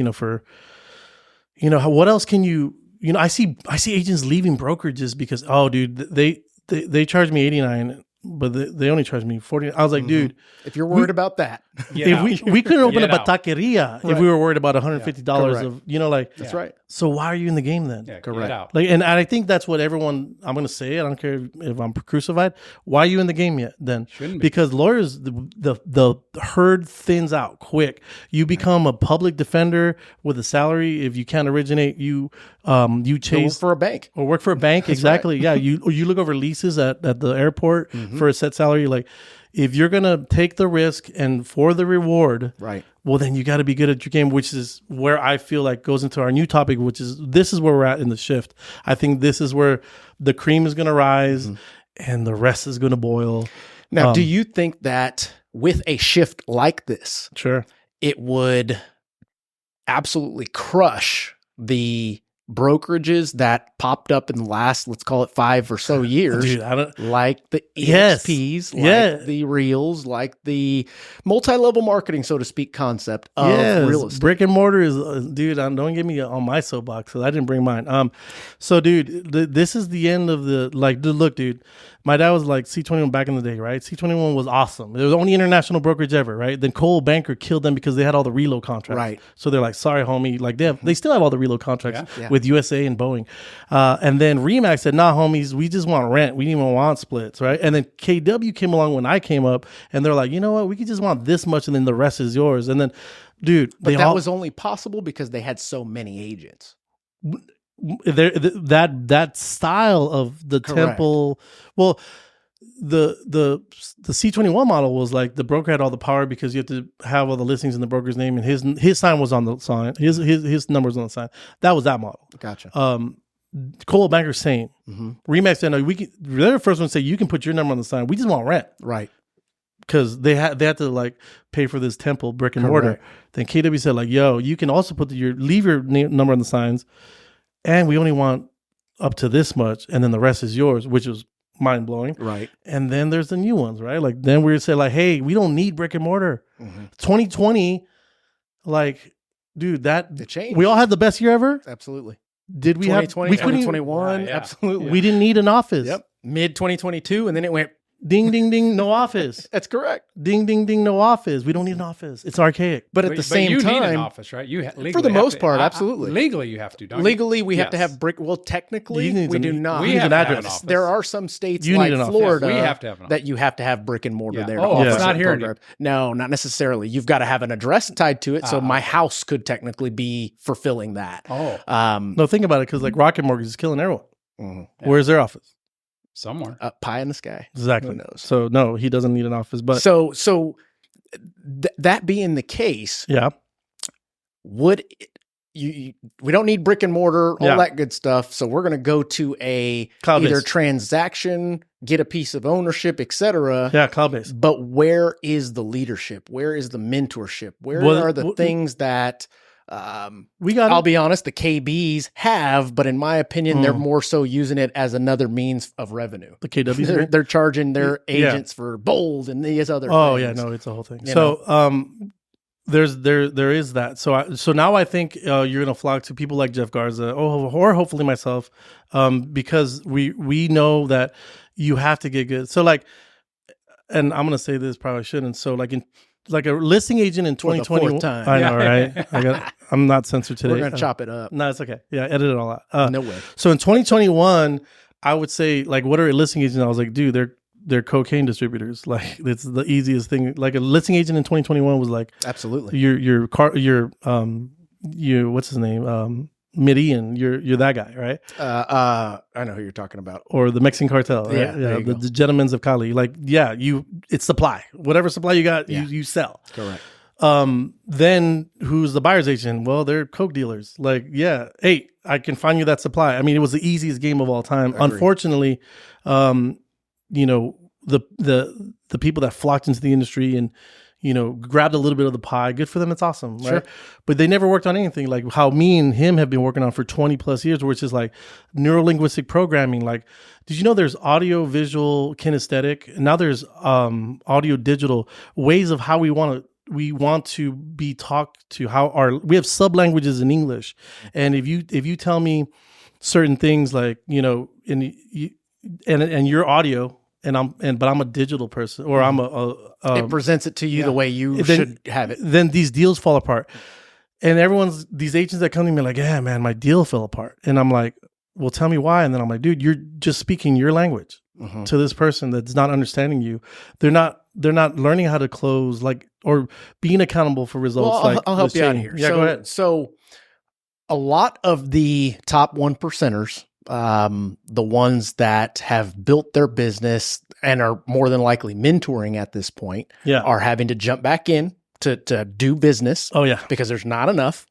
what else can you, I see agents leaving brokerages because, oh, dude, they charge me $89, but they only charge me $40. I was like, dude, if you're worried about that, if we couldn't open a taqueria if we were worried about $150 of, that's right. So why are you in the game then? Yeah, correct. Like, and I think that's what everyone, I'm going to say it. I don't care if I'm crucified. Why are you in the game yet then? Shouldn't be. Because lawyers, the herd thins out quick. You become a public defender with a salary. If you can't originate, you chase for a bank or work for a bank. Exactly. Right. Yeah. You look over leases at the airport for a set salary. Like, if you're going to take the risk and for the reward, right? Well, then you got to be good at your game, which is where I feel like goes into our new topic, which is this is where we're at in the shift. I think this is where the cream is going to rise and the rest is going to boil. Now, do you think that with a shift like this, sure, it would absolutely crush the brokerages that popped up in the last, let's call it 5 or so years, Dude, I don't, like the Yes. EXPs, Yeah. like the Reels, like the multi-level marketing, so to speak, concept of real estate. brick and mortar is, dude. Don't get me on my soapbox because I didn't bring mine. So dude, this is the end of the look, dude. My dad was like C21 back in the day, right? C21 was awesome. It was the only international brokerage ever, right? Then Cole Banker killed them because they had all the reload contracts, Right. So they're like, sorry, homie. Like they still have all the reload contracts Yeah. with USA and Boeing. And then Remax said, nah, homies, we just want rent. We didn't even want splits, right? And then KW came along when I came up, and they're like, you know what? We could just want this much, and then the rest is yours. And then, dude, But that was only possible because they had so many agents. That style of the Correct. temple. Well, the C21 model was like the broker had all the power because you have to have all the listings in the broker's name, and his sign was on the sign. His number was on the sign. That was that model. Gotcha. Cole Banker same. Mm-hmm. Remax said, no, they're the first one to say you can put your number on the sign. We just want rent. Right. Because they had to like pay for this temple brick and mortar. Correct. Then KW said like, yo, you can also put leave your number on the signs, and we only want up to this much, and then the rest is yours, which was mind blowing. Right. And then there's the new ones, right? Like then we said like, hey, we don't need brick and mortar. 2020, like, dude, The change. we all had the best year ever. Absolutely. Did we have? 2020, We couldn't. 2021. Yeah. Absolutely. We didn't need an office. Yep. Mid 2022, and then it went. Ding ding ding, no office. That's correct. Ding ding ding, no office. We don't need an office. It's archaic. But at the same you need an time, office, right? You legally for the have most to- part, absolutely. Legally, you have to. Don't legally, we have to Yes. have brick. Well, technically, You need we an- do not. We You need have an to have address. an office. There are some states You like need an office. Florida Yes, we have to have an that you have to have brick and mortar Yeah. there. Oh, to it's offer not certain here programs. No, not necessarily. You've got to have an address tied to it. So my house could technically be fulfilling that. Oh, No, think about it, because like Rocket Mortgage is killing everyone. Mhm. Where's their office? somewhere. Pie in the sky. Exactly. Who knows? So no, he doesn't need an office. But So that being the case, yeah, would you we don't need brick and mortar, all Yeah. that good stuff. So we're going to go to a Cloud-based. either transaction, get a piece of ownership, etc. yeah, cloud based. But where is the leadership? Where is the mentorship? Where Well, are the well, things that We got. I'll be honest, the KBs have, but in my opinion, they're more so using it as another means of revenue. the KWs. They're charging their Yeah. agents for Bold and these other Oh things. yeah, no, it's a whole thing. You So there is that. So now I think you're gonna flock to people like Jeff Garza, or hopefully myself, because we know that you have to get good. So like, and I'm gonna say this, probably shouldn't. So like a listing agent in For the 2020. fourth time. I know, right? I'm not censored today. We're going to chop it up. No, it's okay. Yeah, edit it all out. No way. So in 2021, I would say like, what are a listing agents? I was like, dude, they're cocaine distributors. Like it's the easiest thing. Like a listing agent in 2021 was like Absolutely. your what's his name? Midian, you're that guy, right? I know who you're talking about. Or the Mexican cartel, right? Yeah, there you go. the gentlemen's of Cali. Like, yeah, it's supply. Whatever supply you got, Yeah. you sell. Correct. Then who's the buyer's agent? Well, they're coke dealers. Like, yeah, hey, I can find you that supply. I mean, it was the easiest game of all time. Agreed. Unfortunately, you know, the people that flocked into the industry and, you know, grabbed a little bit of the pie. Good for them. It's awesome. Right. Sure. But they never worked on anything like how me and him have been working on for 20 plus years, which is like neurolinguistic programming. Like, did you know there's audio, visual, kinesthetic, and now there's audio, digital ways of how we want to be talked to, we have sub-languages in English. And if you tell me certain things like, you know, and your audio, but I'm a digital person, or I'm it presents it to you the way you then- should have it. then these deals fall apart. And these agents that come to me like, yeah, man, my deal fell apart. And I'm like, well, tell me why. And then I'm like, dude, you're just speaking your language to this person that's not understanding you. They're not learning how to close, like, or being accountable for results. Well, I'll help you out here. Yeah, go ahead. So a lot of the top 1%ers, the ones that have built their business and are more than likely mentoring at this point, Yeah. are having to jump back in to do business Oh yeah, because there's not enough.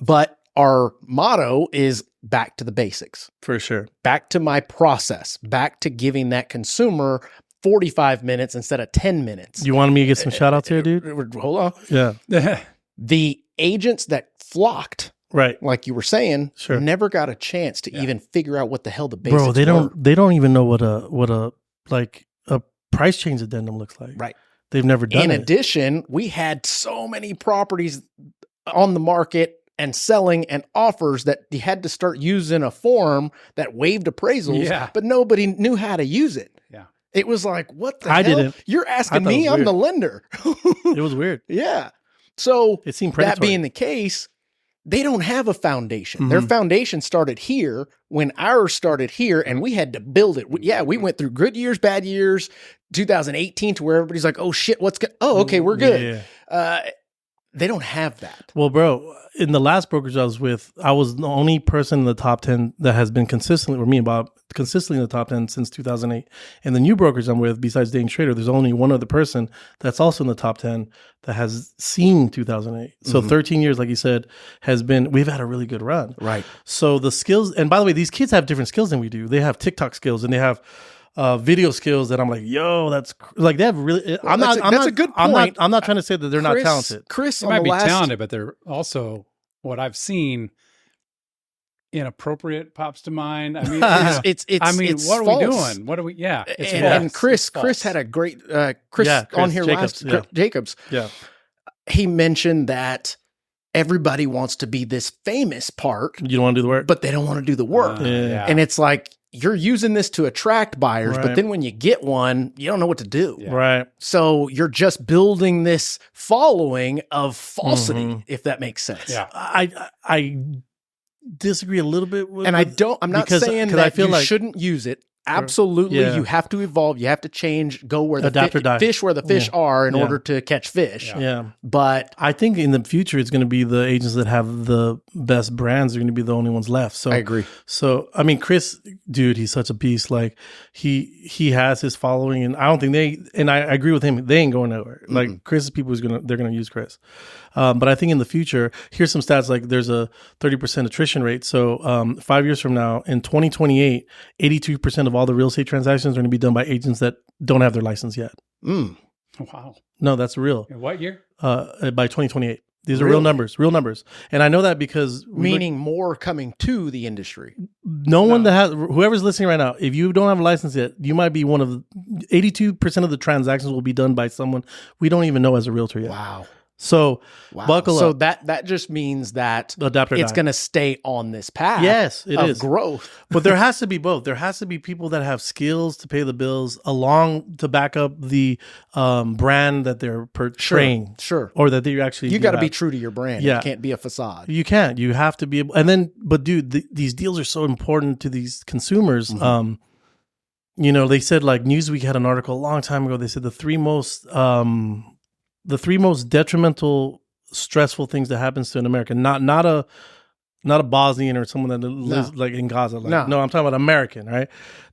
But our motto is back to the basics, for sure. back to my process, back to giving that consumer 45 minutes instead of 10 minutes. You wanted me to get some shout outs here, dude? Hold on. Yeah. The agents that flocked Right. like you were saying, Sure. never got a chance to even figure out what the hell the basics Bro, were. they don't even know what a price change addendum looks like. Right. They've never done In it. addition, we had so many properties on the market and selling and offers that you had to start using a form that waived appraisals, but nobody knew how to use it. Yeah. It was like, what the I hell? didn't. You're asking thought it me, was I'm weird. the lender. It was weird. Yeah. So It seemed that predatory. being the case, they don't have a foundation. Mhm. Their foundation started here when ours started here, and we had to build it. We went through good years, bad years, 2018 to where everybody's like, oh shit, okay, we're good. Yeah. They don't have that. Well, bro, in the last brokerage I was with, I was the only person in the top 10 that has been consistently, or me and Bob, consistently in the top 10 since 2008. And the new brokerage I'm with, besides Dane Schrader, there's only one other person that's also in the top 10 that has seen 2008. So 13 years, like you said, we've had a really good run. Right. So the skills, and by the way, these kids have different skills than we do. They have TikTok skills and they have video skills that I'm like, yo, they have really. Well, that's a good point. I'm not trying to say that they're not talented. Chris, They might be talented, but they're also, what I've seen, inappropriate pops to mind. I mean, it's what are false. we doing? What are we? Yeah, it's and false. Chris had a great Chris on here Jacobs, last. Jacobs. Yeah. He mentioned that everybody wants to be this famous part, You don't want to do the work, but they don't want to do the work. Yeah. And it's like, you're using this to attract buyers, Right. but then when you get one, you don't know what to do. Yeah. right? So you're just building this following of falsity, if that makes sense. Yeah. I disagree a little bit with, And I'm not saying that I feel you like shouldn't use it. Absolutely. Yeah. You have to evolve. You have to change, go where the Adapt or die. fish where the fish are in Yeah. order to catch fish. yeah. But I think in the future it's going to be the agents that have the best brands are going to be the only ones left. So I agree. So I mean, Chris, dude, he's such a beast. Like he has his following, and I don't think I agree with him. They ain't going nowhere. Like Chris's people they're gonna use Chris. But I think in the future, here's some stats. Like there's a 30% attrition rate. So 5 years from now, in 2028, 82% of all the real estate transactions are going to be done by agents that don't have their license yet. Wow. No, that's real. In what year? By 2028. These are Really? real numbers. And I know that because meaning more coming to the industry. no one that has, whoever's listening right now, if you don't have a license yet, you might be 82% of the transactions will be done by someone we don't even know as a realtor yet. Wow. So buckle So up. that just means that Adapt or it's die. going to stay on this path. Yes, it of is. growth. But there has to be both. There has to be people that have skills to pay the bills along to back up the brand that they're portraying. Sure. Or that they actually You do got to be have. true to your brand. Yeah. It can't be a facade. You can't. You have to be able. And then, but dude, these deals are so important to these consumers. You know, they said like Newsweek had an article a long time ago. They said the three most detrimental, stressful things that happens to an American, not a Bosnian or someone that lives like in Gaza. Like, no, I'm talking about American, right?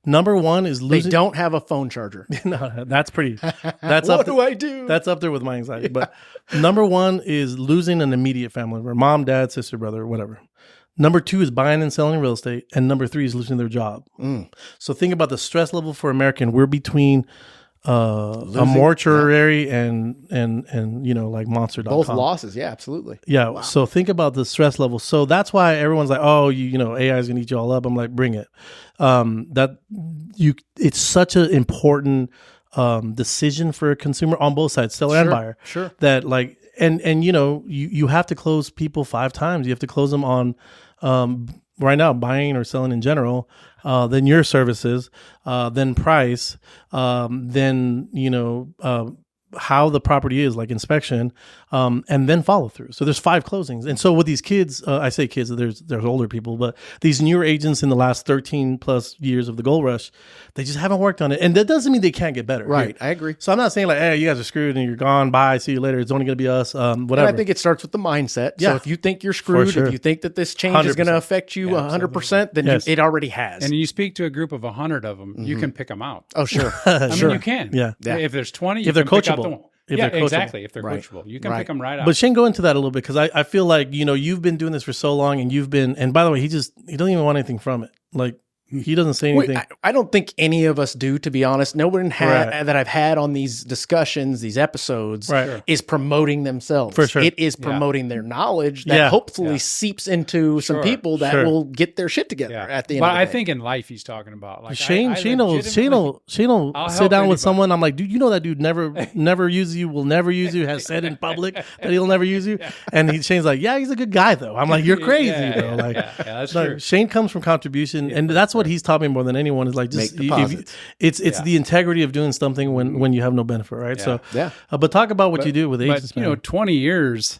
Number one is They losing. don't have a phone charger. No, that's pretty. That's What up. do I do? That's up there with my anxiety. But number one is losing an immediate family member, mom, dad, sister, brother, or whatever. Number two is buying and selling real estate, and number three is losing their job. So think about the stress level for American. We're between a mortuary and you know, like monster.com. Both losses. Yeah, absolutely. Yeah. Wow. So think about the stress level. So that's why everyone's like, oh, you know, AI is gonna eat you all up. I'm like, bring it. It's such an important decision for a consumer on both sides, seller and buyer. Sure. That like, and you know, you have to close people 5 times. You have to close them on right now, buying or selling in general, then your services, then price, then, you know, how the property is, like inspection, and then follow through. So there's 5 closings. And so with these kids, I say kids, there's older people, but these newer agents in the last 13 plus years of the gold rush, they just haven't worked on it. And that doesn't mean they can't get better. Right. I agree. So I'm not saying like, hey, you guys are screwed and you're gone. Bye. See you later. It's only going to be us. Whatever. And I think it starts with the mindset. Yeah. So if you think you're screwed, sure. if you think that this change is going to 100%. affect you 100%, then Yes. it already has. And you speak to a group of 100 of them, you can pick them out. Oh, sure. I mean, you can. Yeah. If there's 20, you If they're can pick out coachable. the one. If Yeah, they're coachable. exactly. If they're Right. coachable, you can Right. pick them right out. But Shane, go into that a little bit because I feel like, you know, you've been doing this for so long and and by the way, he doesn't even want anything from it. Like, he doesn't say anything. I don't think any of us do, to be honest. No one that I've had on these discussions, these episodes, is promoting themselves. For sure. It is promoting their knowledge that hopefully seeps into some people that will get their shit together at the end of the day. But I think in life he's talking about. Like Shane will sit down with someone. I'm like, dude, you know that dude never uses you, will never use you, has said in public that he'll never use you. And Shane's like, yeah, he's a good guy though. I'm like, you're crazy, bro. Like, that's true. Shane comes from contribution, and that's what he's taught me more than anyone is like, just it's the integrity of doing something when you have no benefit, right? So but talk about what you do with agents. But 20 years.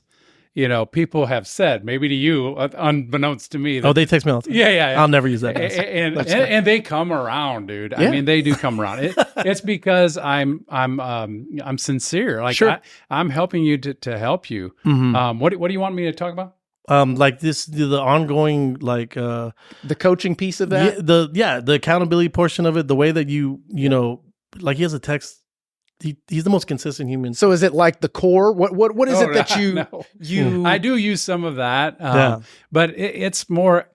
People have said, maybe to you, unbeknownst to me. That, they text me all the time. Yeah. I'll never use that. And they come around, dude. I mean, they do come around. It's because I'm sincere. Like I'm helping you to help you. Mm-hmm. What do you want me to talk about? Like the ongoing, like the coaching piece of that. The accountability portion of it. The way that you like he has a text. He's the most consistent human. So is it like the core? What is it that you? I do use some of that, but it's more.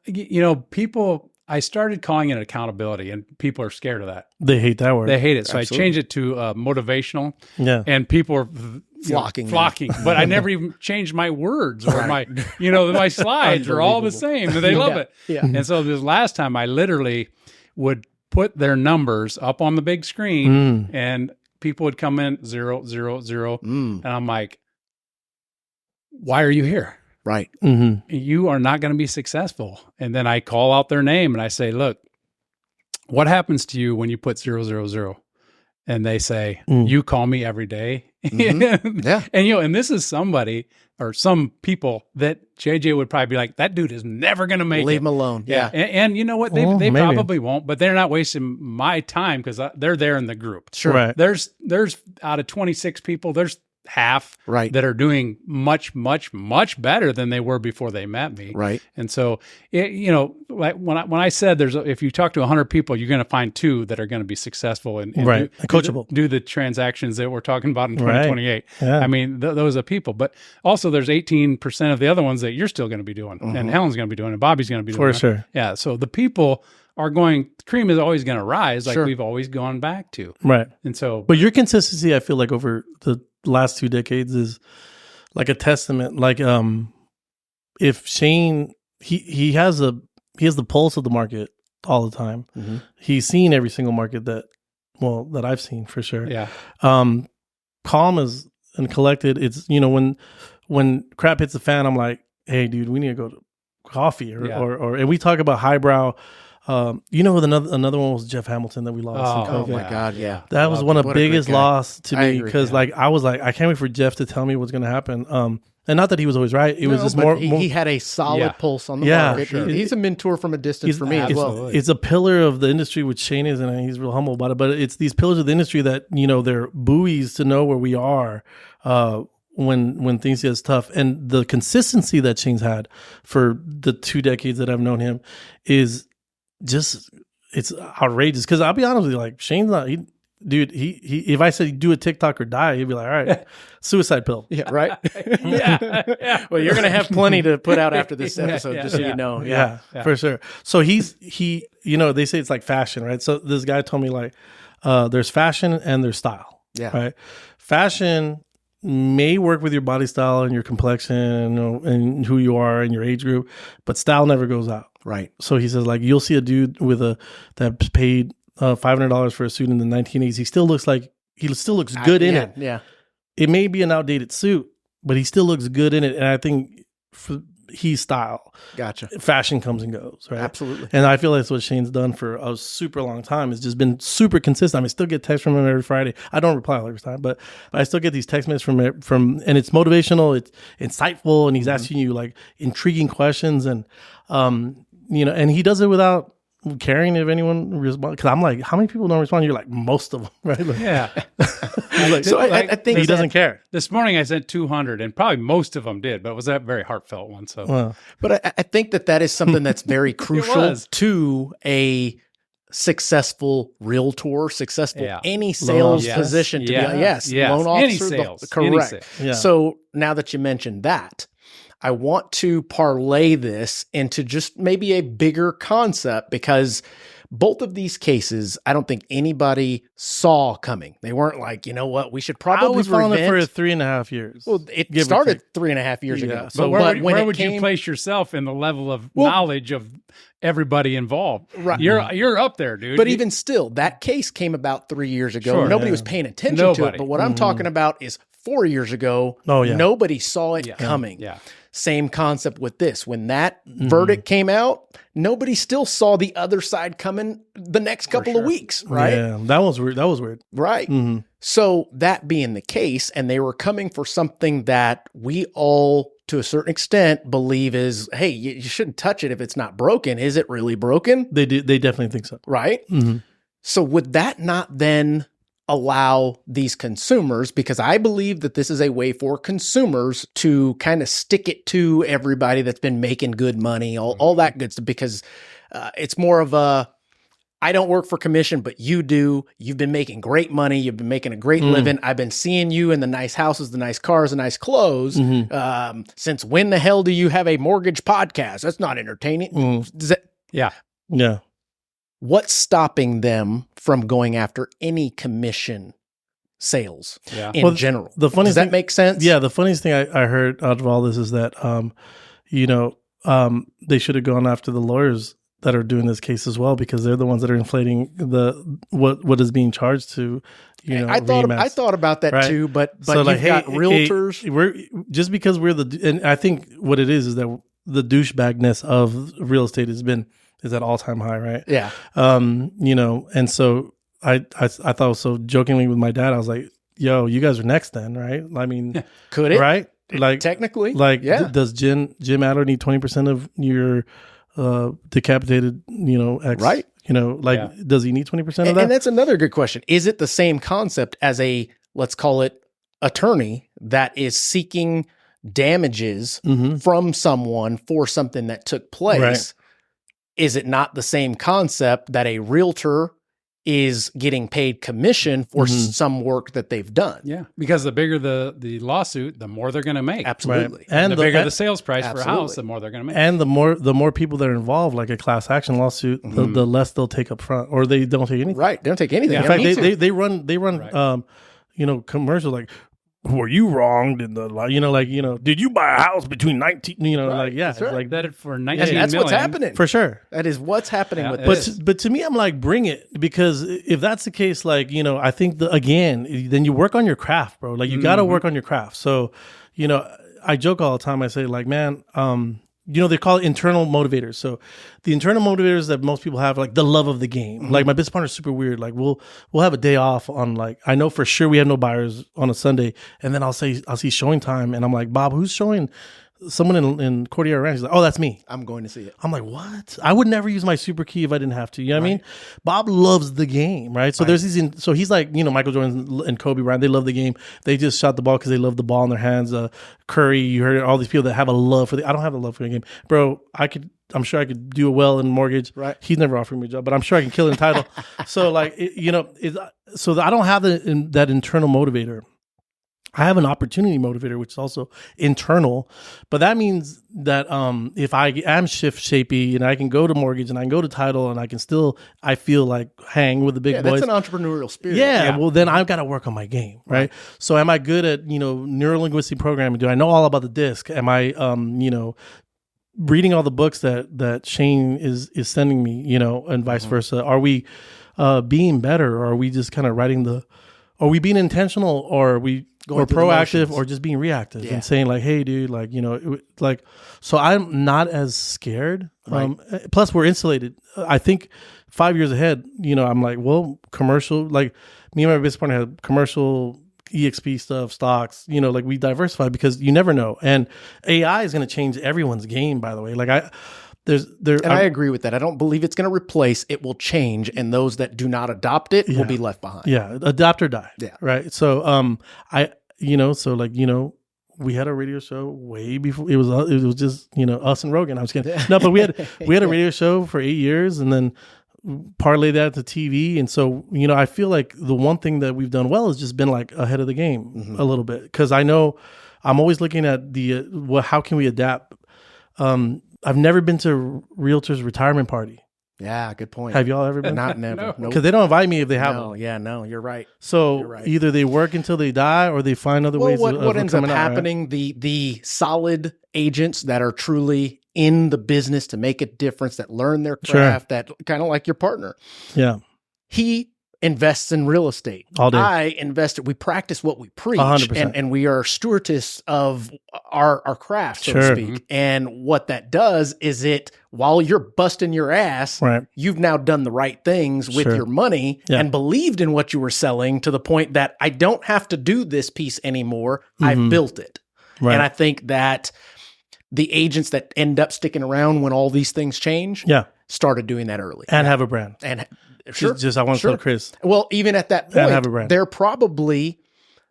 People. I started calling it accountability, and people are scared of that. They hate that word. They hate it. So I changed it to motivational. Yeah, and people are flocking. But I never even changed my words or my slides are all the same, and they love it. Yeah. And so this last time, I literally would put their numbers up on the big screen and. People would come in 0, 0, 0. And I'm like, why are you here? Right. Mm-hmm. You are not going to be successful. And then I call out their name and I say, look, what happens to you when you put 0, 0, 0? And they say, you call me every day. Mm-hmm. Yeah. And this is somebody or some people that JJ would probably be like, that dude is never going to make it. Leave him alone. Yeah. And you know what? They probably won't, but they're not wasting my time because they're there in the group. Sure. Right. There's out of 26 people, there's half that are doing much, much, much better than they were before they met me. Right. And so, like when I said if you talk to 100 people, you're going to find 2 that are going to be successful and coachable. Do the transactions that we're talking about in 2028. Right. Yeah. I mean, those are people, but also there's 18% of the other ones that you're still going to be doing and Helen's going to be doing and Bobby's going to be doing. For sure. Yeah. So the people cream is always going to rise like we've always gone back to. Right. And so, but your consistency, I feel like over the last 2 decades is like a testament. Like, if Shane, he has the pulse of the market all the time. Mm-hmm. He's seen every single market that I've seen for sure. Yeah. Calm and collected. It's, when crap hits the fan, I'm like, hey dude, we need to go to coffee or and we talk about highbrow. Another one was Jeff Hamilton that we lost. Oh my God, yeah. That was one of the biggest loss to me because I was like, I can't wait for Jeff to tell me what's going to happen. And not that he was always right. It was just more. He had a solid pulse on the market. Sure. He's a mentor from a distance for me as well. It's a pillar of the industry, which Shane is, and he's real humble about it. But it's these pillars of the industry that they're buoys to know where we are. When things get tough, and the consistency that Shane's had for the 2 decades that I've known him is just, it's outrageous. Because I'll be honest with you, like Shane's not, he if I said do a TikTok or die, he'd be like, all right, suicide pill. Yeah, right. yeah. Well, you're gonna have plenty to put out after this episode, just so you know. Yeah, for sure. So they say it's like fashion, right? So this guy told me like, there's fashion and there's style. Yeah. Right. Fashion may work with your body style and your complexion and who you are and your age group, but style never goes out. Right. So he says, like, you'll see a dude that paid $500 for a suit in the 1980s. He still looks good in it. Yeah. It may be an outdated suit, but he still looks good in it. And I think he's style. Gotcha. Fashion comes and goes, right? Absolutely. And I feel like that's what Shane's done for a super long time. It's just been super consistent. I still get texts from him every Friday. I don't reply all every time, but I still get these text messages from, and it's motivational, it's insightful, and he's asking you like intriguing questions, and and he does it without caring if anyone responds. Because I'm like, how many people don't respond? You're like, most of them, right? Like, yeah. I think he doesn't care. This morning I sent 200, and probably most of them did, but it was that very heartfelt one. So, but I think that is something that's very crucial to a successful realtor, any sales position to be loan officer, any sales, correct. So now that you mentioned that, I want to parlay this into just maybe a bigger concept, because both of these cases, I don't think anybody saw coming. They weren't like, you know what, we should probably I was following it for prevent. 3.5 years. Well, it give or started take. 3.5 years ago. But when where it would came- you place yourself in the level of Well- knowledge of everybody involved? Right. You're up there, dude. But even still, that case came about 3 years ago. Sure, Nobody yeah. was paying attention to Nobody. it. But what I'm talking about is 4 years ago. Oh, yeah. Nobody saw it Yeah. coming. Yeah. Same concept with this. When that verdict came out, nobody still saw the other side coming the next couple of weeks, right? Yeah, that was weird. That was weird. Right. Mm-hmm. So that being the case, and they were coming for something that we all, to a certain extent, believe is, hey, you shouldn't touch it if it's not broken. Is it really broken? They definitely think so. Right. Mm-hmm. So would that not then allow these consumers, because I believe that this is a way for consumers to kind of stick it to everybody that's been making good money, all that good stuff, because it's more of a, I don't work for commission, but you do. You've been making great money. You've been making a great living. I've been seeing you in the nice houses, the nice cars, the nice clothes. Since when the hell do you have a mortgage podcast? That's not entertaining. Yeah. Yeah. What's stopping them from going after any commission sales Yeah. in general? The funniest Does that thing- make sense? Yeah, the funniest thing I heard out of all this is that, they should have gone after the lawyers that are doing this case as well, because they're the ones that are inflating what is being charged to, I thought about that right? too, but So, you've got realtors. we're just because and I think what it is that the douchebagness of real estate is at all time high, right? Yeah. And so I thought, so jokingly with my dad, I was like, yo, you guys are next then, right? I mean, Could it? right? Like Technically. like yeah. does Jim Adler need 20% of your decapitated, ex, Right. does he need 20% of that? And that's another good question. Is it the same concept as a, let's call it, attorney that is seeking damages from someone for something that took place? Right. Is it not the same concept that a realtor is getting paid commission for some work that they've done? Yeah. Because the bigger the lawsuit, the more they're going to make. Absolutely. Right. And the bigger the sales price for a Absolutely. house, the more they're going to make. And the more people that are involved, like a class action lawsuit, the less they'll take up front, or they don't take anything. Right. They don't take anything. Yeah. They In don't fact, need to. they run Right. commercials like, were you wronged in the, did you buy a house between 19, Right. yeah, That's right. like That for And 19 that's what's million. happening. for sure. That is what's happening Yeah, with it this. is. But to me, I'm like, bring it, because if that's the case, I think then you work on your craft, bro. Like you got to work on your craft. So, I joke all the time. I say like, man, they call it internal motivators. So the internal motivators that most people have, like the love of the game. Like my business partner is super weird. Like we'll have a day off on, like, I know for sure we have no buyers on a Sunday, and then I'll see showing time, and I'm like, Bob, who's showing? Someone in Cordillera Ranch. He's like, oh, that's me. I'm going to see it. I'm like, what? I would never use my super key if I didn't have to. You know what I mean? Bob loves the game, right? So there's these, so he's like, Michael Jordan and Kobe Bryant, they love the game. They just shot the ball because they love the ball in their hands. Curry, you heard all these people that have a love for I don't have a love for the game. Bro, I'm sure I could do it well in mortgage. Right. He's never offered me a job, but I'm sure I can kill it in title. So like, so I don't have that internal motivator. I have an opportunity motivator, which is also internal, but that means that if I am shift shapy and I can go to mortgage and I can go to title and I feel like hang with the big boys. That's an entrepreneurial spirit. Yeah, well then I've got to work on my game, right? So am I good at, neuro-linguistic programming? Do I know all about the disc? Am I, reading all the books that Shane is sending me, and vice versa? Are we being better, or are we just kind of are we being intentional, or are we Going through the proactive, motions. or just being reactive Yeah. and saying like, hey dude, so I'm not as scared. Right. Plus we're insulated. I think 5 years ahead, I'm like, well, commercial, like me and my business partner had commercial EXP stuff, stocks, like we diversified because you never know. And AI is going to change everyone's game, by the way. Like I agree with that. I don't believe it's going to replace. It will change, and those that do not adopt it will be left behind. yeah, adapt or die. Yeah. Right. So, we had a radio show way before it was just, us and Rogan. I was kidding. No, but we had a radio show for 8 years, and then parlay that to TV. And so, I feel like the one thing that we've done well has just been like ahead of the game a little bit. Cause I know I'm always looking at how can we adapt? I've never been to Realtors retirement party. Yeah, good point. Have y'all ever been? Not never. No. Nope. Because they don't invite me if they have No, one. yeah, no, you're right. So You're right. either they work until they die, or they find other ways. What ends up coming out, right? happening? The solid agents that are truly in the business to make a difference, that learn their craft, that kind of like your partner. Yeah. He invests in real estate. All day. I invest. We practice what we preach, 100%. and we are stewardess of our craft, so to Sure. speak. And what that does is while you're busting your ass, Right. you've now done the right things with Sure. your money and believed in what you were selling to the point that I don't have to do this piece anymore. I've built it. Right. And I think that the agents that end up sticking around when all these things change started doing that early. And have a brand. And Just I want to tell Chris. Well, even at that And have a point, brand. they're probably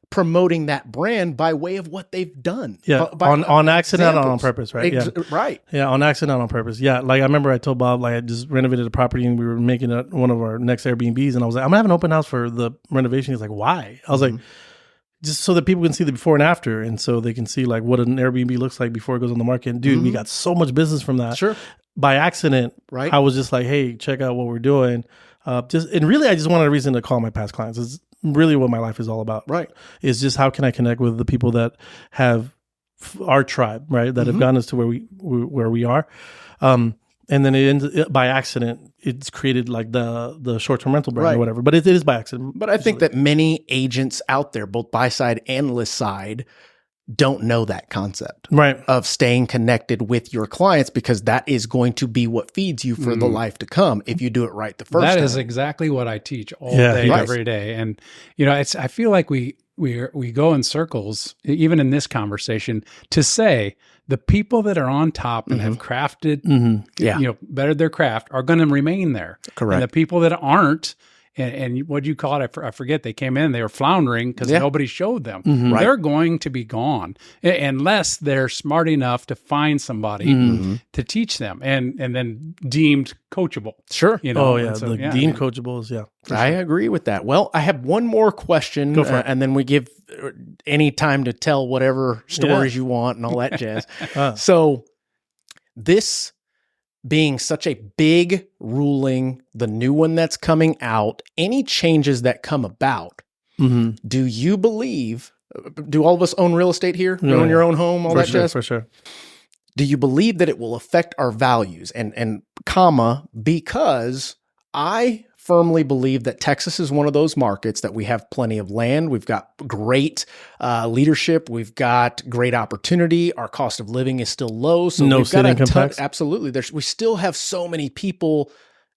promoting that brand by way of what they've done. Yeah. On accident or on purpose, right? Right. Yeah, on accident, on purpose. Yeah, like I remember I told Bob, like I just renovated a property and we were making it one of our next Airbnbs, and I was like, I'm gonna have an open house for the renovation. He's like, why? I was like, just so that people can see the before and after, and so they can see like what an Airbnb looks like before it goes on the market. And dude, we got so much business from that. Sure. By accident, Right. I was just like, hey, check out what we're doing. And really, I just wanted a reason to call my past clients. It's really what my life is all about. Right. Is just how can I connect with the people that have our tribe, right? That have gotten us to where we are. And then it ends by accident. It's created like the short-term rental brand or whatever, but it is by accident. But I think that many agents out there, both buy side and list side, don't know that concept of staying connected with your clients, because that is going to be what feeds you for the life to come if you do it right the first time. That is exactly what I teach all day, Right. every day. And, you know, I feel like we go in circles, even in this conversation, to say the people that are on top and have crafted, bettered their craft are going to remain there. Correct. And the people that aren't, and what do you call it? I forget. They came in, they were floundering because nobody showed them. Right. They're going to be gone unless they're smart enough to find somebody to teach them and then deemed coachable. Sure. You know? Oh, yeah. And so, The deemed coachables, I agree with that. Well, I have one more question, Go for it. and then we give any time to tell whatever stories you want and all that jazz. So this being such a big ruling, the new one that's coming out, any changes that come about, do you believe, do all of us own real estate here? You own your own home, all that jazz? For sure. Do you believe that it will affect our values? And because I firmly believe that Texas is one of those markets that we have plenty of land. We've got great leadership. We've got great opportunity. Our cost of living is still low. So we've got income tax. Absolutely. We still have so many people,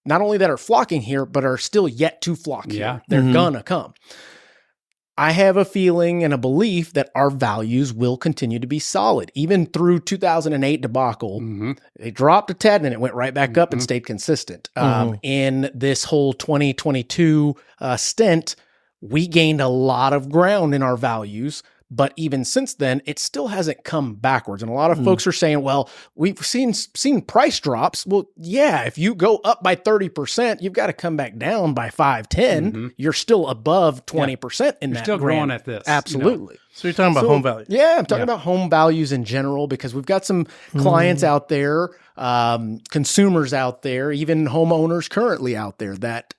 not only that are flocking here, but are still yet to flock here. They're gonna come. I have a feeling and a belief that our values will continue to be solid. Even through 2008 debacle, they dropped a tad and it went right back up and stayed consistent. In this whole 2022 stint, we gained a lot of ground in our values. But even since then, it still hasn't come backwards. And a lot of folks are saying, well, we've seen price drops. Well, yeah, if you go up by 30%, you've got to come back down by 5-10. You're still above 20% in that. Still growing at this. Absolutely. You know? So you're talking about home value. Yeah, I'm talking about home values in general, because we've got some clients out there, consumers out there, even homeowners currently out there that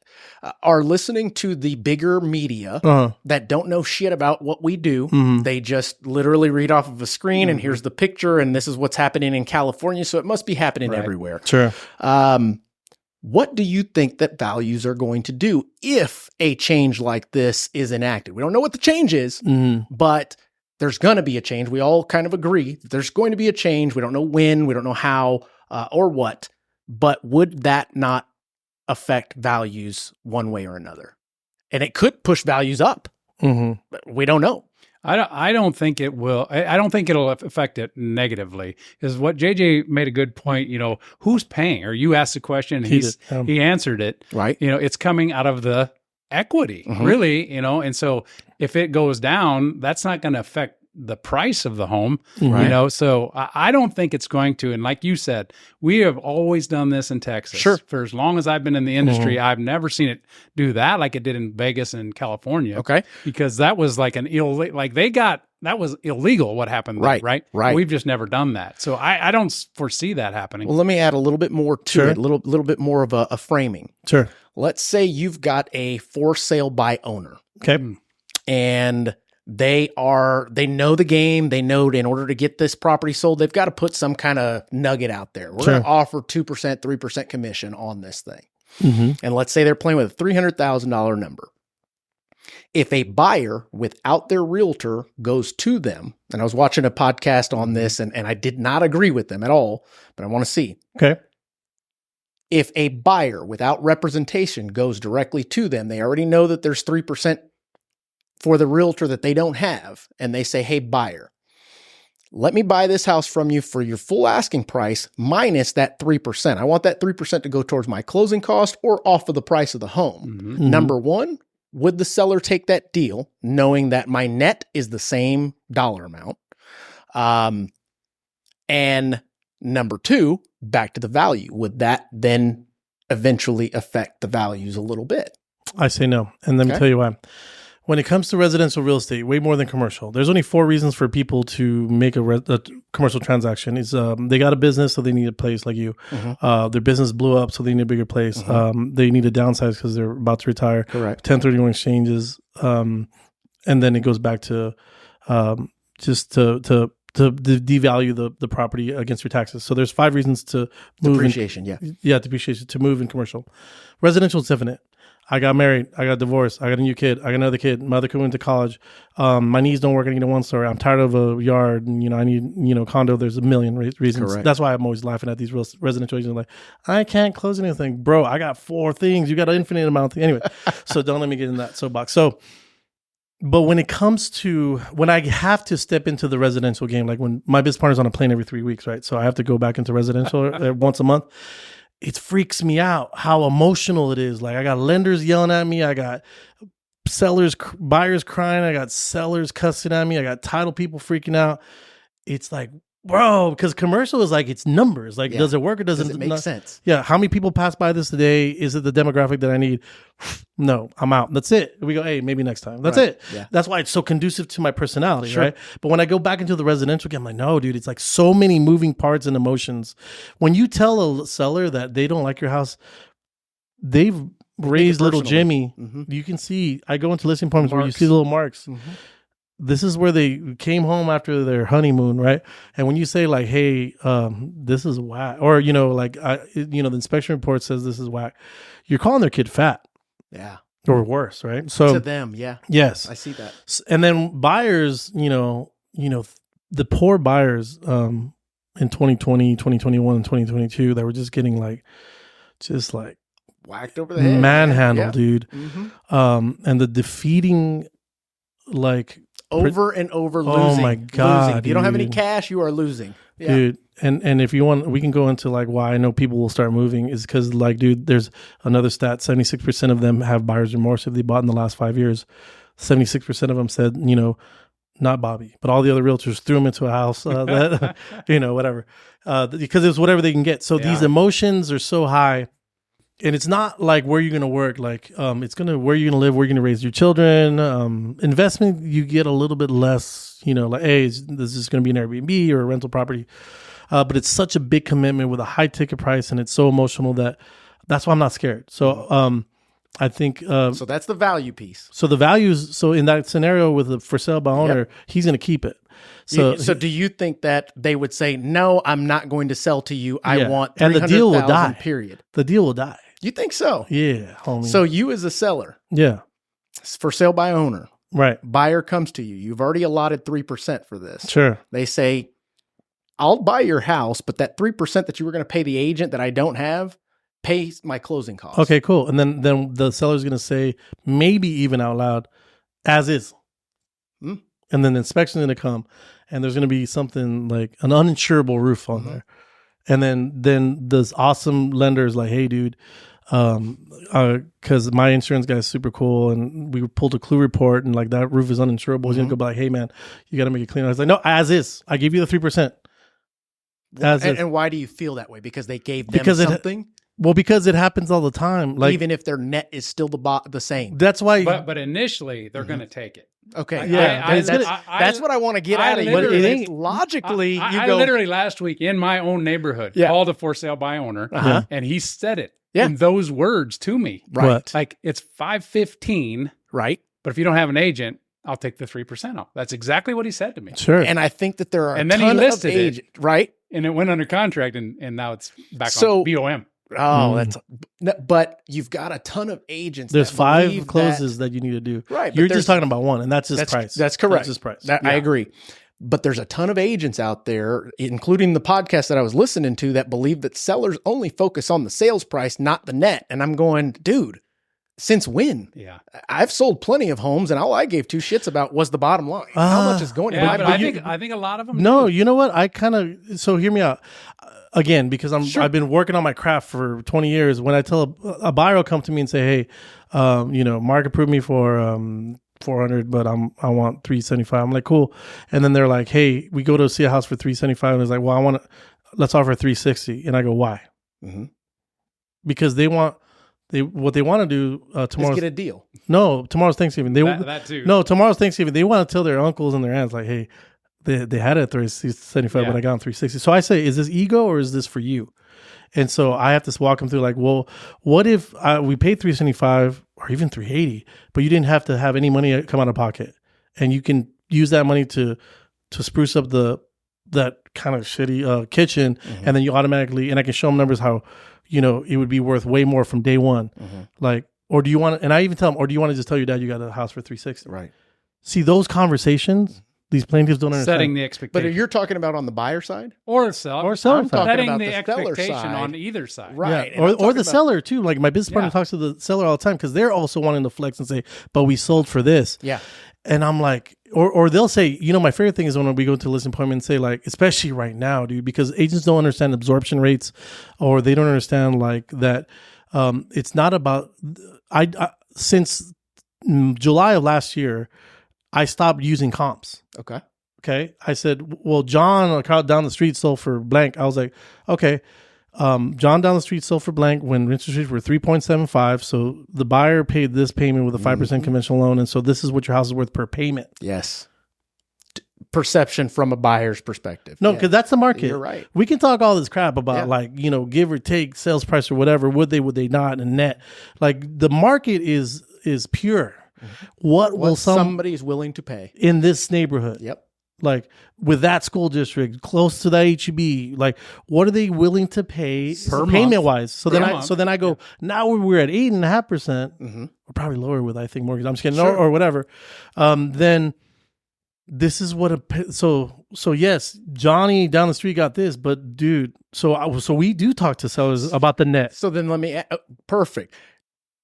are listening to the bigger media that don't know shit about what we do. They just literally read off of a screen and here's the picture and this is what's happening in California. So it must be happening everywhere. Sure. What do you think that values are going to do if a change like this is enacted? We don't know what the change is, but there's going to be a change. We all kind of agree that there's going to be a change. We don't know when, we don't know how or what, but would that not affect values one way or another? And it could push values up. But we don't know. I don't think it will. I don't think it'll affect it negatively. Because what JJ made a good point. You know, who's paying? Or you asked the question, and he answered it. Right. You know, it's coming out of the equity, really. You know, and so if it goes down, that's not going to affect the price of the home, you know? So I don't think it's going to. And like you said, we have always done this in Texas. Sure. For as long as I've been in the industry, I've never seen it do that like it did in Vegas and California. Okay. Because that was like like they got that was illegal what happened there, right? Right. We've just never done that. So I don't foresee that happening. Well, let me add a little bit more to it, a little bit more of a framing. Sure. Let's say you've got a for sale by owner. Okay. And they know the game. They know in order to get this property sold, they've got to put some kind of nugget out there. We're going to offer 2%, 3% commission on this thing. Mm-hmm. And let's say they're playing with a $300,000 number. If a buyer without their realtor goes to them, and I was watching a podcast on this and I did not agree with them at all, but I want to see. Okay. If a buyer without representation goes directly to them, they already know that there's 3% for the realtor that they don't have. And they say, hey, buyer, let me buy this house from you for your full asking price minus that 3%. I want that 3% to go towards my closing cost or off of the price of the home. Mm-hmm. Number one, would the seller take that deal knowing that my net is the same dollar amount? And number two, back to the value. Would that then eventually affect the values a little bit? I say no. And let me tell you why. When it comes to residential real estate, way more than commercial, there's only 4 reasons for people to make a commercial transaction. Is they got a business, so they need a place like you. Mm-hmm. Their business blew up, so they need a bigger place. Mm-hmm. They need to downsize because they're about to retire. Correct. 1031 exchanges. And then it goes back to just to devalue the property against your taxes. So there's 5 reasons to move. Depreciation, depreciation to move in commercial. Residential is definite. I got married. I got divorced. I got a new kid. I got another kid. My other kid went to college. My knees don't work. I need a 1-story. I'm tired of a yard. And, I need, condo. There's a million reasons. Correct. That's why I'm always laughing at these residential agents. Like, I can't close anything. Bro, I got 4 things. You got an infinite amount of things. Anyway, so don't let me get in that soapbox. So, but when it comes to, when I have to step into the residential game, like when my business partner's on a plane every 3 weeks, right? So I have to go back into residential once a month. It freaks me out how emotional it is. Like I got lenders yelling at me. I got buyers crying. I got sellers cussing at me. I got title people freaking out. It's like, bro, because commercial is like, it's numbers. Like, does it work or does it make sense? Yeah. How many people pass by this today? Is it the demographic that I need? No, I'm out. That's it. We go, hey, maybe next time. That's it. Yeah. That's why it's so conducive to my personality, right? But when I go back into the residential game, I'm like, no, dude, it's like so many moving parts and emotions. When you tell a seller that they don't like your house, they've raised little Jimmy. Mm-hmm. You can see, I go into listing appointments where you see the little marks. Mm-hmm. This is where they came home after their honeymoon, right? And when you say like, hey, this is whack, or, the inspection report says this is whack, you're calling their kid fat. Yeah. Or worse, right? So to them, yeah. Yes. I see that. And then buyers, the poor buyers in 2020, 2021, and 2022 that were just getting whacked over the head. Manhandled, dude. Mm-hmm. And the defeating, over and over losing. Oh my God. Losing. If you don't have any cash, you are losing. Yeah. Dude. And if you want, we can go into why I know people will start moving is because dude, there's another stat. 76% of them have buyer's remorse if they bought in the last 5 years. 76% of them said, not Bobby, but all the other realtors threw them into a house that, whatever, because it's whatever they can get. So these emotions are so high. And it's not like where you're going to work, it's going to where you're going to live, where you're going to raise your children. Investment, you get a little bit less, hey, this is going to be an Airbnb or a rental property. But it's such a big commitment with a high ticket price, and it's so emotional that's why I'm not scared. So I think so that's the value piece. So the values. So in that scenario with the for sale by owner, he's going to keep it. So do you think that they would say, no, I'm not going to sell to you. I want $300,000, and the deal will die. Period. The deal will die. You think so? Yeah, homie. So you as a seller, for sale by owner, right? Buyer comes to you. You've already allotted 3% for this. Sure. They say, I'll buy your house, but that 3% that you were going to pay the agent that I don't have, pay my closing costs. Okay, cool. And then the seller's going to say, maybe even out loud, as is. And then the inspection's going to come, and there's going to be something like an uninsurable roof on there. And then this awesome lender is like, hey, dude, because my insurance guy is super cool, and we pulled a clue report, and that roof is uninsurable. He's going to go hey, man, you got to make it clean. I was like, no, as is. I give you the 3%. And why do you feel that way? Because they gave them something? Because it happens all the time. Even if their net is still the same. That's why. But initially, they're going to take it. Okay. Yeah, that's what I want to get out of you. But it It's ain't- logically, I go, literally last week in my own neighborhood called a for sale by owner, and he said it in those words to me. right. What? Like it's 515, Right. but if you don't have an agent, I'll take the 3% off. That's exactly what he said to me. Sure. And I think that there are And a then he ton listed of it. agents, right? And it went under contract, and now it's back So- on BOM. Oh, but you've got a ton of agents. There's that 5 believe closes that you need to do. Right, but You're there's- just talking about one, and that's his price. That's correct. That's his price. I agree. But there's a ton of agents out there, including the podcast that I was listening to, that believe that sellers only focus on the sales price, not the net. And I'm going, dude, since when? Yeah. I've sold plenty of homes, and all I gave 2 shits about was the bottom line. How much is going in Yeah, my but budget? I think a lot of them. No, do. you know what? I kind of so hear me out again because I've been working on my craft for 20 years. When I tell a buyer will come to me and say, "Hey, Mark approved me for 400, but I want 375." I'm like, "Cool," and then they're like, "Hey, we go to see a house for 375," and it's like, "Well, let's offer 360," and I go, "Why?" Mhm. Because what they want to do tomorrow. Just get a deal. No, tomorrow's Thanksgiving. That too. No, tomorrow's Thanksgiving. They want to tell their uncles and their aunts like, "Hey, they had it at 375, but I got them 360." So I say, is this ego or is this for you? And so I have to walk them through like, well, what if we paid 375 or even 380, but you didn't have to have any money come out of pocket, and you can use that money to spruce up that kind of shitty kitchen, and then you automatically, and I can show them numbers how, it would be worth way more from day one. Like, or do you want to, and I even tell them, or do you want to just tell your dad you got a house for 360? Right. See, those conversations, these plaintiffs don't understand. Setting the But expectation. you're talking about on the buyer side? or seller. Or seller I'm side. talking Setting about the the seller expectation side. on either side. Right. Yeah. And I'm Or talking the about- seller too. Like my business partner Yeah. talks to the seller all the time because they're also wanting to flex and say, but we sold for this. Yeah. And I'm like, or they'll say, my favorite thing is when we go to a listing appointment and say, like, especially right now, dude, because agents don't understand absorption rates, or they don't understand like that. It's not about, since July of last year, I stopped using comps. Okay. Okay. I said, well, John down the street sold for blank. I was like, okay. John down the street sold for blank when interest rates were 3.75. So the buyer paid this payment with a 5% conventional loan. And so this is what your house is worth per payment. Yes. Perception from a buyer's perspective. No, Yeah. because that's the market. You're right. We can talk all this crap about give or take sales price or whatever. Would they not, and net. Like the market is pure. What will somebody's willing to pay? in this neighborhood? Yep. Like with that school district close to that HEB, like what are they willing to pay Per payment month. wise? So Per then month. I go, now we're at 8.5%, Mhm. or probably lower with I think mortgage. I'm just kidding, Sure. or whatever. Then this is what so yes, Johnny down the street got this, but dude, so we do talk to sellers about the net. So then let me, perfect.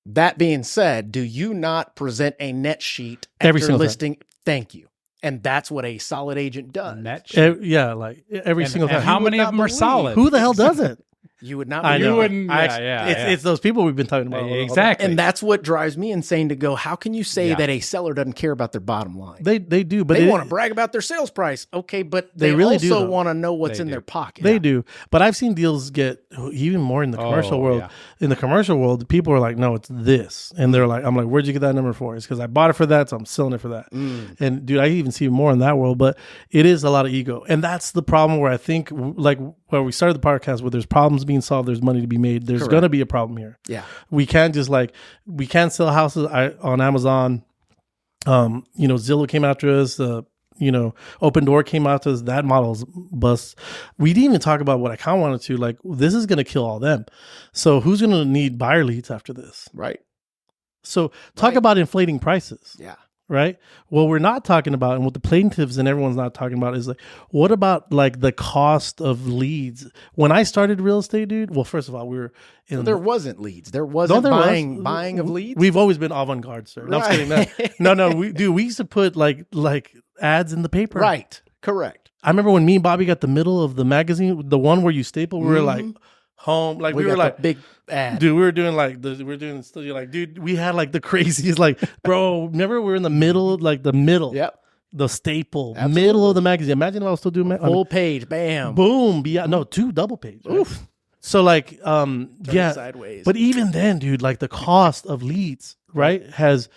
That being said, do you not present a net sheet Every after single time. listing? Thank you. And that's what a solid agent does. Net sheet. Yeah, like every And- single and time. how You would many of not them are believe. solid? Who the hell does it? You would not. I believe know. You wouldn't. I Yeah, actually- yeah. It's those people we've been talking about. Exactly. And that's what drives me insane to go, how can you say Yeah. that a seller doesn't care about their bottom line? They do, but They want to brag about their sales price. Okay, but they really do, also though. want to know what's They in do. their pocket. They do, but I've seen deals get even more in the commercial world. yeah. In the commercial world, people are like, "No, it's this," and they're like, "I'm like, where'd you get that number for?" It's because I bought it for that, so I'm selling it for that. And dude, I even see more in that world, but it is a lot of ego, and that's the problem. Where I think, like, where we started the podcast, where there's problems being solved, there's money to be made. There's Correct. going to be a problem here. Yeah. We can't just we can't sell houses on Amazon. Zillow came after us. Open Door came after us. That model's bust. We didn't even talk about what I kind of wanted to. Like, this is going to kill all them. So who's going to need buyer leads after this? Right. So talk Right. about inflating prices. Yeah. Right. Well, we're not talking about, and what the plaintiffs and everyone's not talking about is like, what about like the cost of leads? When I started real estate, dude. Well, first of all, we were in. There wasn't leads. There wasn't there buying of leads. We've always been avant-garde, sir. No, I'm just kidding. No. We used to put like ads in the paper. Right. Correct. I remember when me and Bobby got the middle of the magazine, the one where you staple. We were like home, like we were got like the big ad. dude, we were doing studio, like, dude, we had like the craziest, like, bro, remember we were in the middle, like the middle, Yep. the staple, Absolutely. middle of the magazine. Imagine if I was still doing Full page. Bam. boom, no, 2 double page. Right? Oof. So like, yeah, Sideways. but even then, dude, like the cost of leads, right, has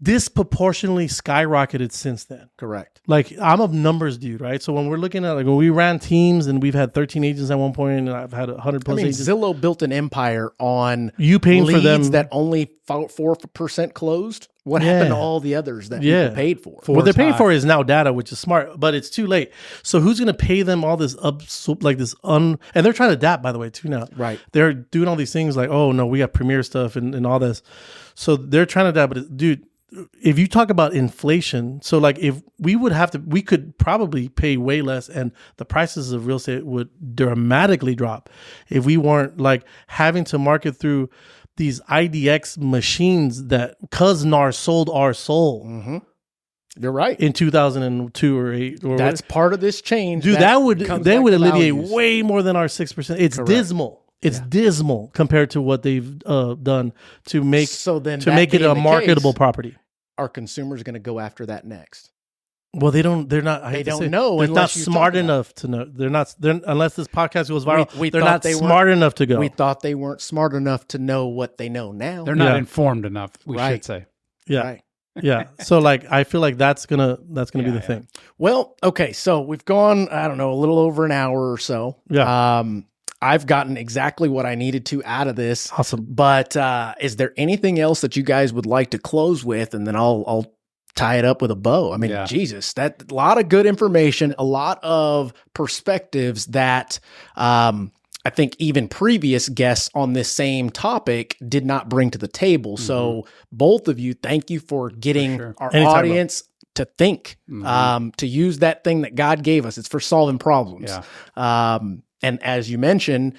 disproportionately skyrocketed since then. Correct. Like, I'm a numbers dude, right? So when we're looking at, like, when we ran teams and we've had 13 agents at one point, and I've had 100 plus agents. Zillow built an empire on you paying leads for them that only 4% closed. What happened to all the others that people paid for? What they're paying for is now data, which is smart, but it's too late. So who's going to pay them all this and they're trying to adapt, by the way, too, now. Right. They're doing all these things like, oh no, we got Premier stuff and all this. So they're trying to adapt, but dude, if you talk about inflation, so like if we could probably pay way less and the prices of real estate would dramatically drop if we weren't like having to market through these IDX machines that Cuznar sold our soul. Mm-hmm. You're right. In 2002 or 8. Or that's part of this change. Dude, they would alleviate way more than our 6%. It's Correct. Dismal. It's dismal compared to what they've done to make it a marketable property. Are consumers going to go after that next? Well, they don't. They're not. They don't know. They're not smart enough to know. They're not. Unless this podcast goes viral, they're not smart enough to go. We thought they weren't smart enough to know what they know now. They're not informed enough. We should say. Yeah. Right. Yeah. So like, I feel like that's gonna be the thing. Well, okay. So we've gone, I don't know, a little over an hour or so. Yeah. I've gotten exactly what I needed to out of this. Awesome. But is there anything else that you guys would like to close with? And then I'll tie it up with a bow. I mean, Jesus, that a lot of good information, a lot of perspectives that I think even previous guests on this same topic did not bring to the table. Mm-hmm. So both of you, thank you for getting our audience to think, to use that thing that God gave us. It's for solving problems. Yeah. And as you mentioned,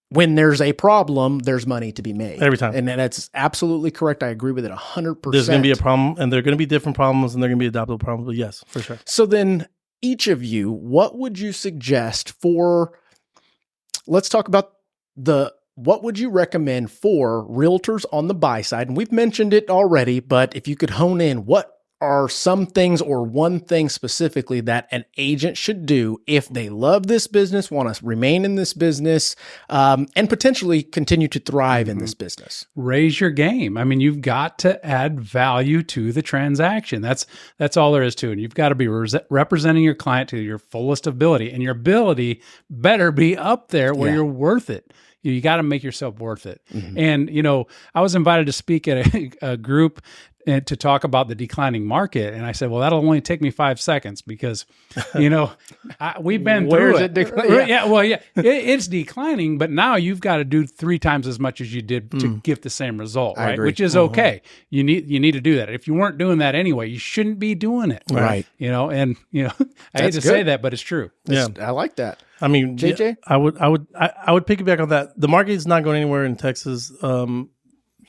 when there's a problem, there's money to be made. Every time. And that's absolutely correct. I agree with it 100%. There's going to be a problem, and there are going to be different problems, and they're going to be adaptable problems. But yes, for sure. So then each of you, what would you suggest let's talk about what would you recommend for realtors on the buy side? And we've mentioned it already, but if you could hone in, what are some things or one thing specifically that an agent should do if they love this business, want to remain in this business, and potentially continue to thrive in this business? Raise your game. I mean, you've got to add value to the transaction. That's all there is to it. And you've got to be representing your client to your fullest ability, and your ability better be up there where you're worth it. You got to make yourself worth it. Mm-hmm. And, I was invited to speak at a group and to talk about the declining market. And I said, well, that'll only take me 5 seconds because, we've been through it. It's declining, but now you've got to do 3 times as much as you did to get the same result, right? Which is okay. You need to do that. If you weren't doing that anyway, you shouldn't be doing it. Right. I hate to say that, but it's true. I like that. I mean, JJ? I would piggyback on that. The market is not going anywhere in Texas.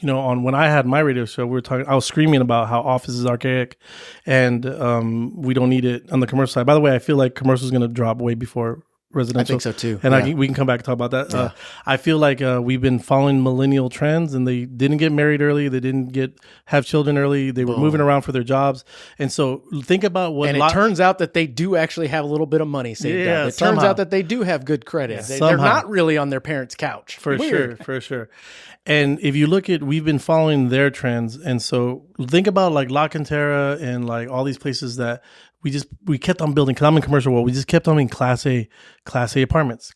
On when I had my radio show, I was screaming about how office is archaic and we don't need it on the commercial side. By the way, I feel like commercial is going to drop way before residential. I think so too. And we can come back and talk about that. Yeah. I feel like we've been following millennial trends, and they didn't get married early. They didn't have children early. They were moving around for their jobs. And so think about what... And it turns out that they do actually have a little bit of money saved up. It turns out that they do have good credit. They're not really on their parents' couch. For sure. And if you look at, we've been following their trends. And so think about like La Cantera and like all these places that we kept on building, because I'm in commercial world. We just kept on being class A apartments.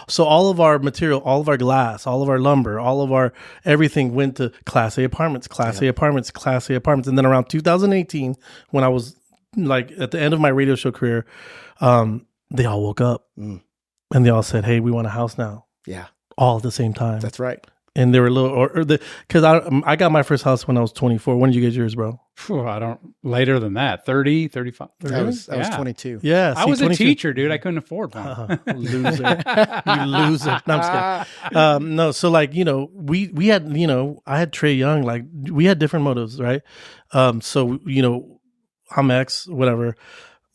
So all of our material, all of our glass, all of our lumber, all of our everything went to class A apartments. And then around 2018, when I was like at the end of my radio show career, they all woke up and they all said, hey, we want a house now. Yeah. All at the same time. That's right. And they were because I got my first house when I was 24. When did you get yours, bro? Later than that, 30, 35. 30? I was 22. Yeah. I was 22. A teacher, dude. I couldn't afford one. Loser. You loser. No, I'm just kidding. No, so like, we had, I had Trey Young, like we had different motives, right? So, I'm X, whatever.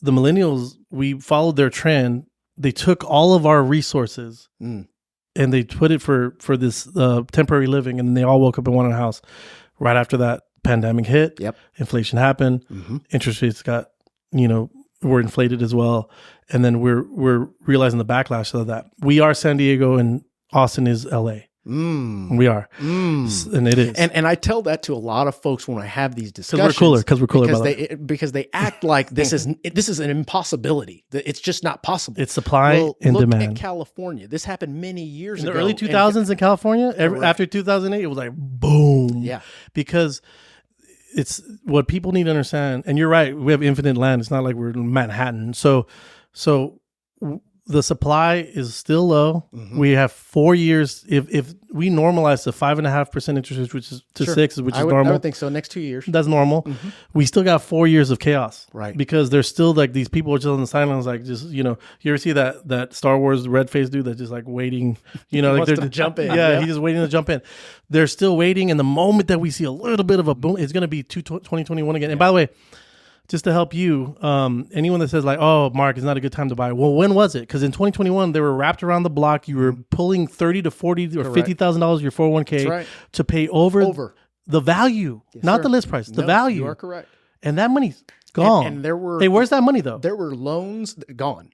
The millennials, we followed their trend. They took all of our resources and they put it for this temporary living, and they all woke up and wanted a house. Right after that, pandemic hit. Yep. Inflation happened. Mm-hmm. Interest rates got, were inflated as well. And then we're realizing the backlash of that. We are San Diego and Austin is LA. We are. And it is. And I tell that to a lot of folks when I have these discussions. Because we're cooler. Because they act like this is an impossibility. It's just not possible. It's supply and look demand. At California. This happened many years ago. In the early 2000s in California, after 2008, it was like boom. Yeah. Because it's what people need to understand. And you're right. We have infinite land. It's not like we're in Manhattan. So the supply is still low. We have 4 years. If we normalize the 5.5% interest rate, which is to 6, which is normal. I would think so. Next 2 years. That's normal. We still got 4 years of chaos. Right. Because there's still like these people are just on the sidelines, like just, you ever see that Star Wars red face dude that's just like waiting, like they're to jump in. Yeah, he's just waiting to jump in. They're still waiting. And the moment that we see a little bit of a boom, it's going to be 2021 again. And by the way, just to help you, anyone that says like, oh, Mark, it's not a good time to buy. Well, when was it? Because in 2021, they were wrapped around the block. You were pulling $30,000 to $40,000 or $50,000 of your 401k to pay over the value, not the list price, the value. You are correct. And that money's gone. And there were... Hey, where's that money though? There were loans gone.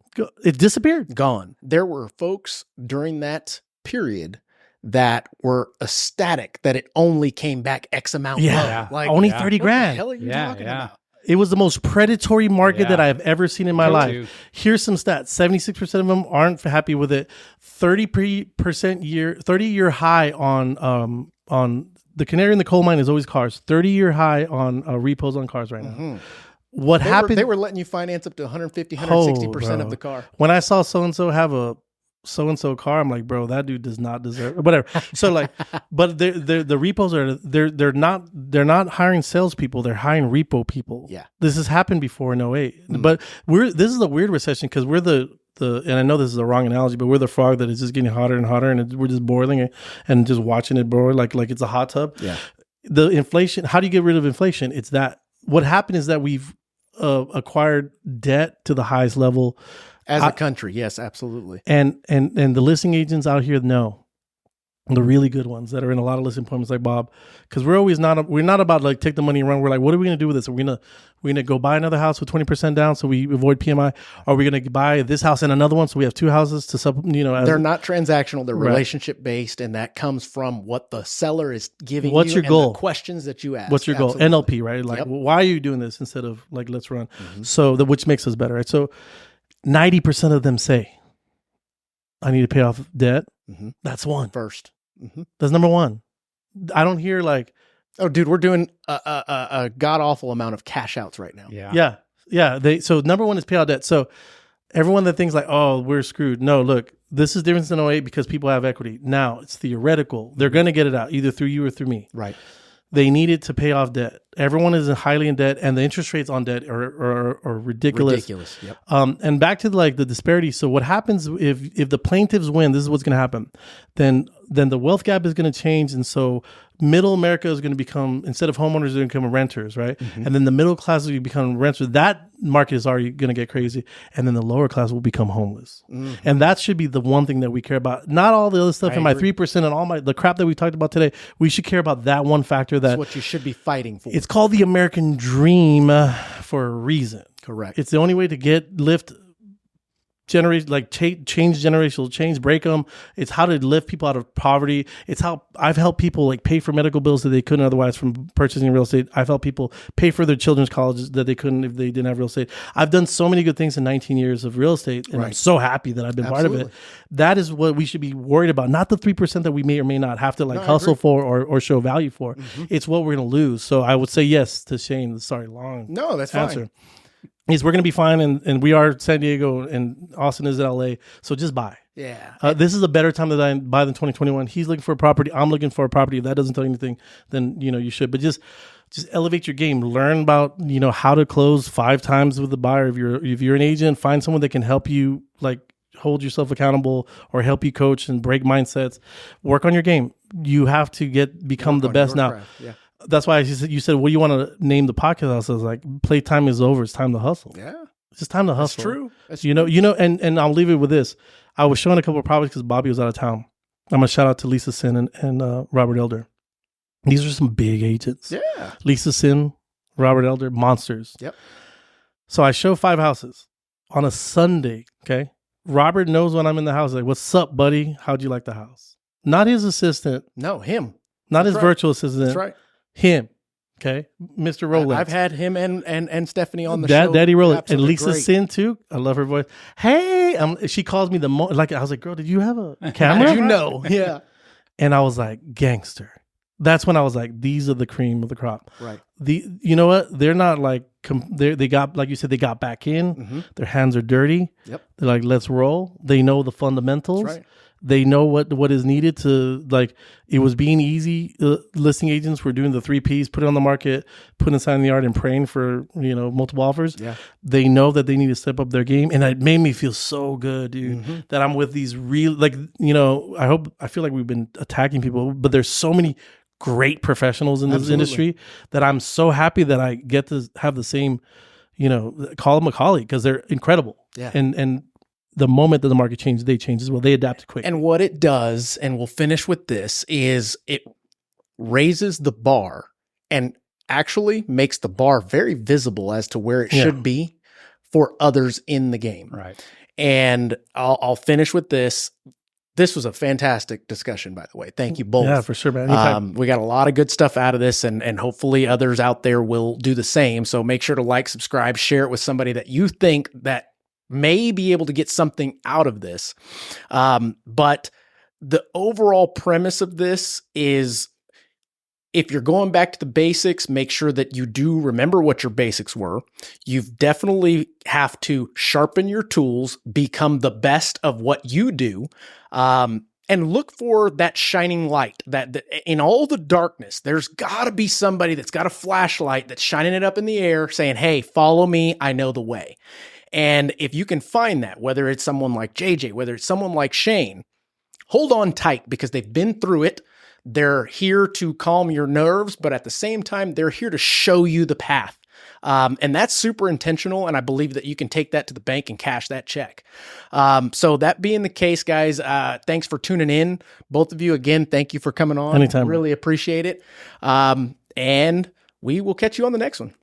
It disappeared. Gone. There were folks during that period that were ecstatic that it only came back X amount. Yeah. Like, only 30 grand. What the hell are you talking about? It was the most predatory market that I've ever seen in my life. Here's some stats. 76% of them aren't happy with it. 30-year high on the canary in the coal mine is always cars. 30-year high on repos on cars right now. What happened? They were letting you finance up to 150, 160% of the car. When I saw so-and-so have a so-and-so car, I'm like, bro, that dude does not deserve whatever. So like, but the repos are, they're not hiring salespeople. They're hiring repo people. Yeah. This has happened before in 08. But this is a weird recession because we're the, and I know this is a wrong analogy, but we're the frog that is just getting hotter and hotter and we're just boiling it and just watching it boil like it's a hot tub. Yeah. The inflation, how do you get rid of inflation? It's that what happened is that we've acquired debt to the highest level as a country. Yes, absolutely. And the listing agents out here know, the really good ones that are in a lot of listing appointments like Bob, because we're not about like take the money and run. We're like, what are we going to do with this? Are we going to go buy another house with 20% down so we avoid PMI? Are we going to buy this house and another one so we have two houses to they're not transactional. They're relationship based, and that comes from what the seller is giving. What's your goal? The questions that you ask. What's your goal? NLP, right? Like, why are you doing this instead of like let's run? So which makes us better, right? So 90% of them say, I need to pay off debt. That's one. First. That's number one. I don't hear like, oh, dude, we're doing a god awful amount of cash outs right now. Yeah. So number one is pay out debt. So everyone that thinks like, oh, we're screwed. No, look, this is different than 08 because people have equity. Now it's theoretical. They're going to get it out either through you or through me. Right. They needed to pay off debt. Everyone is highly in debt, and the interest rates on debt are ridiculous. Ridiculous. Yep. And back to like the disparity. So what happens if the plaintiffs win? This is what's going to happen. Then the wealth gap is going to change, and so middle America is going to become, instead of homeowners, they're going to become renters, right? And then the middle class will become renters. That market is already going to get crazy, and then the lower class will become homeless. And that should be the one thing that we care about. Not all the other stuff in my 3% and all the crap that we talked about today. We should care about that one factor. That's what you should be fighting for. It's called the American dream for a reason. Correct. It's the only way to lift change generational change, break them. It's how to lift people out of poverty. It's how I've helped people like pay for medical bills that they couldn't otherwise from purchasing real estate. I've helped people pay for their children's colleges that they couldn't if they didn't have real estate. I've done so many good things in 19 years of real estate, and I'm so happy that I've been part of it. That is what we should be worried about, not the 3% that we may or may not have to hustle for or show value for. It's what we're going to lose. So I would say yes to Shane. Sorry, long No, that's answer. fine. Is we're going to be fine, and we are San Diego, and Austin is LA, so just buy. Yeah. This is a better time to buy than 2021. He's looking for a property. I'm looking for a property. If that doesn't tell you anything, then you should. But just elevate your game. Learn about how to close 5 times with the buyer. If you're an agent, find someone that can help you like hold yourself accountable or help you coach and break mindsets. Work on your game. You have to become the best now. Yeah. That's why you said, what do you want to name the podcast? I was like, Playtime is over. It's time to hustle. Yeah. It's just time to hustle. That's true. That's and I'll leave it with this. I was showing a couple of properties because Bobby was out of town. I'm going to shout out to Lisa Sin and Robert Elder. These are some big agents. Yeah. Lisa Sin, Robert Elder, monsters. Yep. So I show 5 houses on a Sunday. Okay. Robert knows when I'm in the house. Like, what's up, buddy? How'd you like the house? not his assistant, No, him. not his right. virtual assistant. That's right. Him. Okay, Mr. Rolex. I've had him and Stephanie on the show. Daddy Rolex. And Absolutely Lisa great. Sin too. I love her voice. Hey, she calls me like I was like, girl, did you have a camera? Did you know? Yeah. And I was like, gangster. That's when I was like, these are the cream of the crop. Right. You know what? They're not like they got, like you said, they got back in. Mm-hmm. Their hands are dirty. Yep. They're like, let's roll. They know the fundamentals. That's right. They know what is needed to, like, it was being easy. Listing agents were doing the 3 Ps, put it on the market, putting a sign in the yard and praying for, multiple offers. Yeah. They know that they need to step up their game. And it made me feel so good, dude, that I'm with these real, like, I feel like we've been attacking people, but there's so many great professionals in this industry that I'm so happy that I get to have the same, call them a colleague, because they're incredible. Yeah. And the moment that the market changed, they changed as well. They adapted quick. And what it does, and we'll finish with this, is it raises the bar and actually makes the bar very visible as to where it should be for others in the game. Right. And I'll finish with this. This was a fantastic discussion, by the way. Thank you both. Yeah, for sure, man. We got a lot of good stuff out of this, and hopefully others out there will do the same. So make sure to like, subscribe, share it with somebody that you think that may be able to get something out of this. But the overall premise of this is, if you're going back to the basics, make sure that you do remember what your basics were. You've definitely have to sharpen your tools, become the best of what you do, and look for that shining light. That in all the darkness, there's got to be somebody that's got a flashlight that's shining it up in the air saying, hey, follow me, I know the way. And if you can find that, whether it's someone like JJ, whether it's someone like Shane, hold on tight, because they've been through it. They're here to calm your nerves, but at the same time, they're here to show you the path. And that's super intentional. And I believe that you can take that to the bank and cash that check. So that being the case, guys, thanks for tuning in. Both of you, again, thank you for coming on. Anytime. Really appreciate it. And we will catch you on the next one.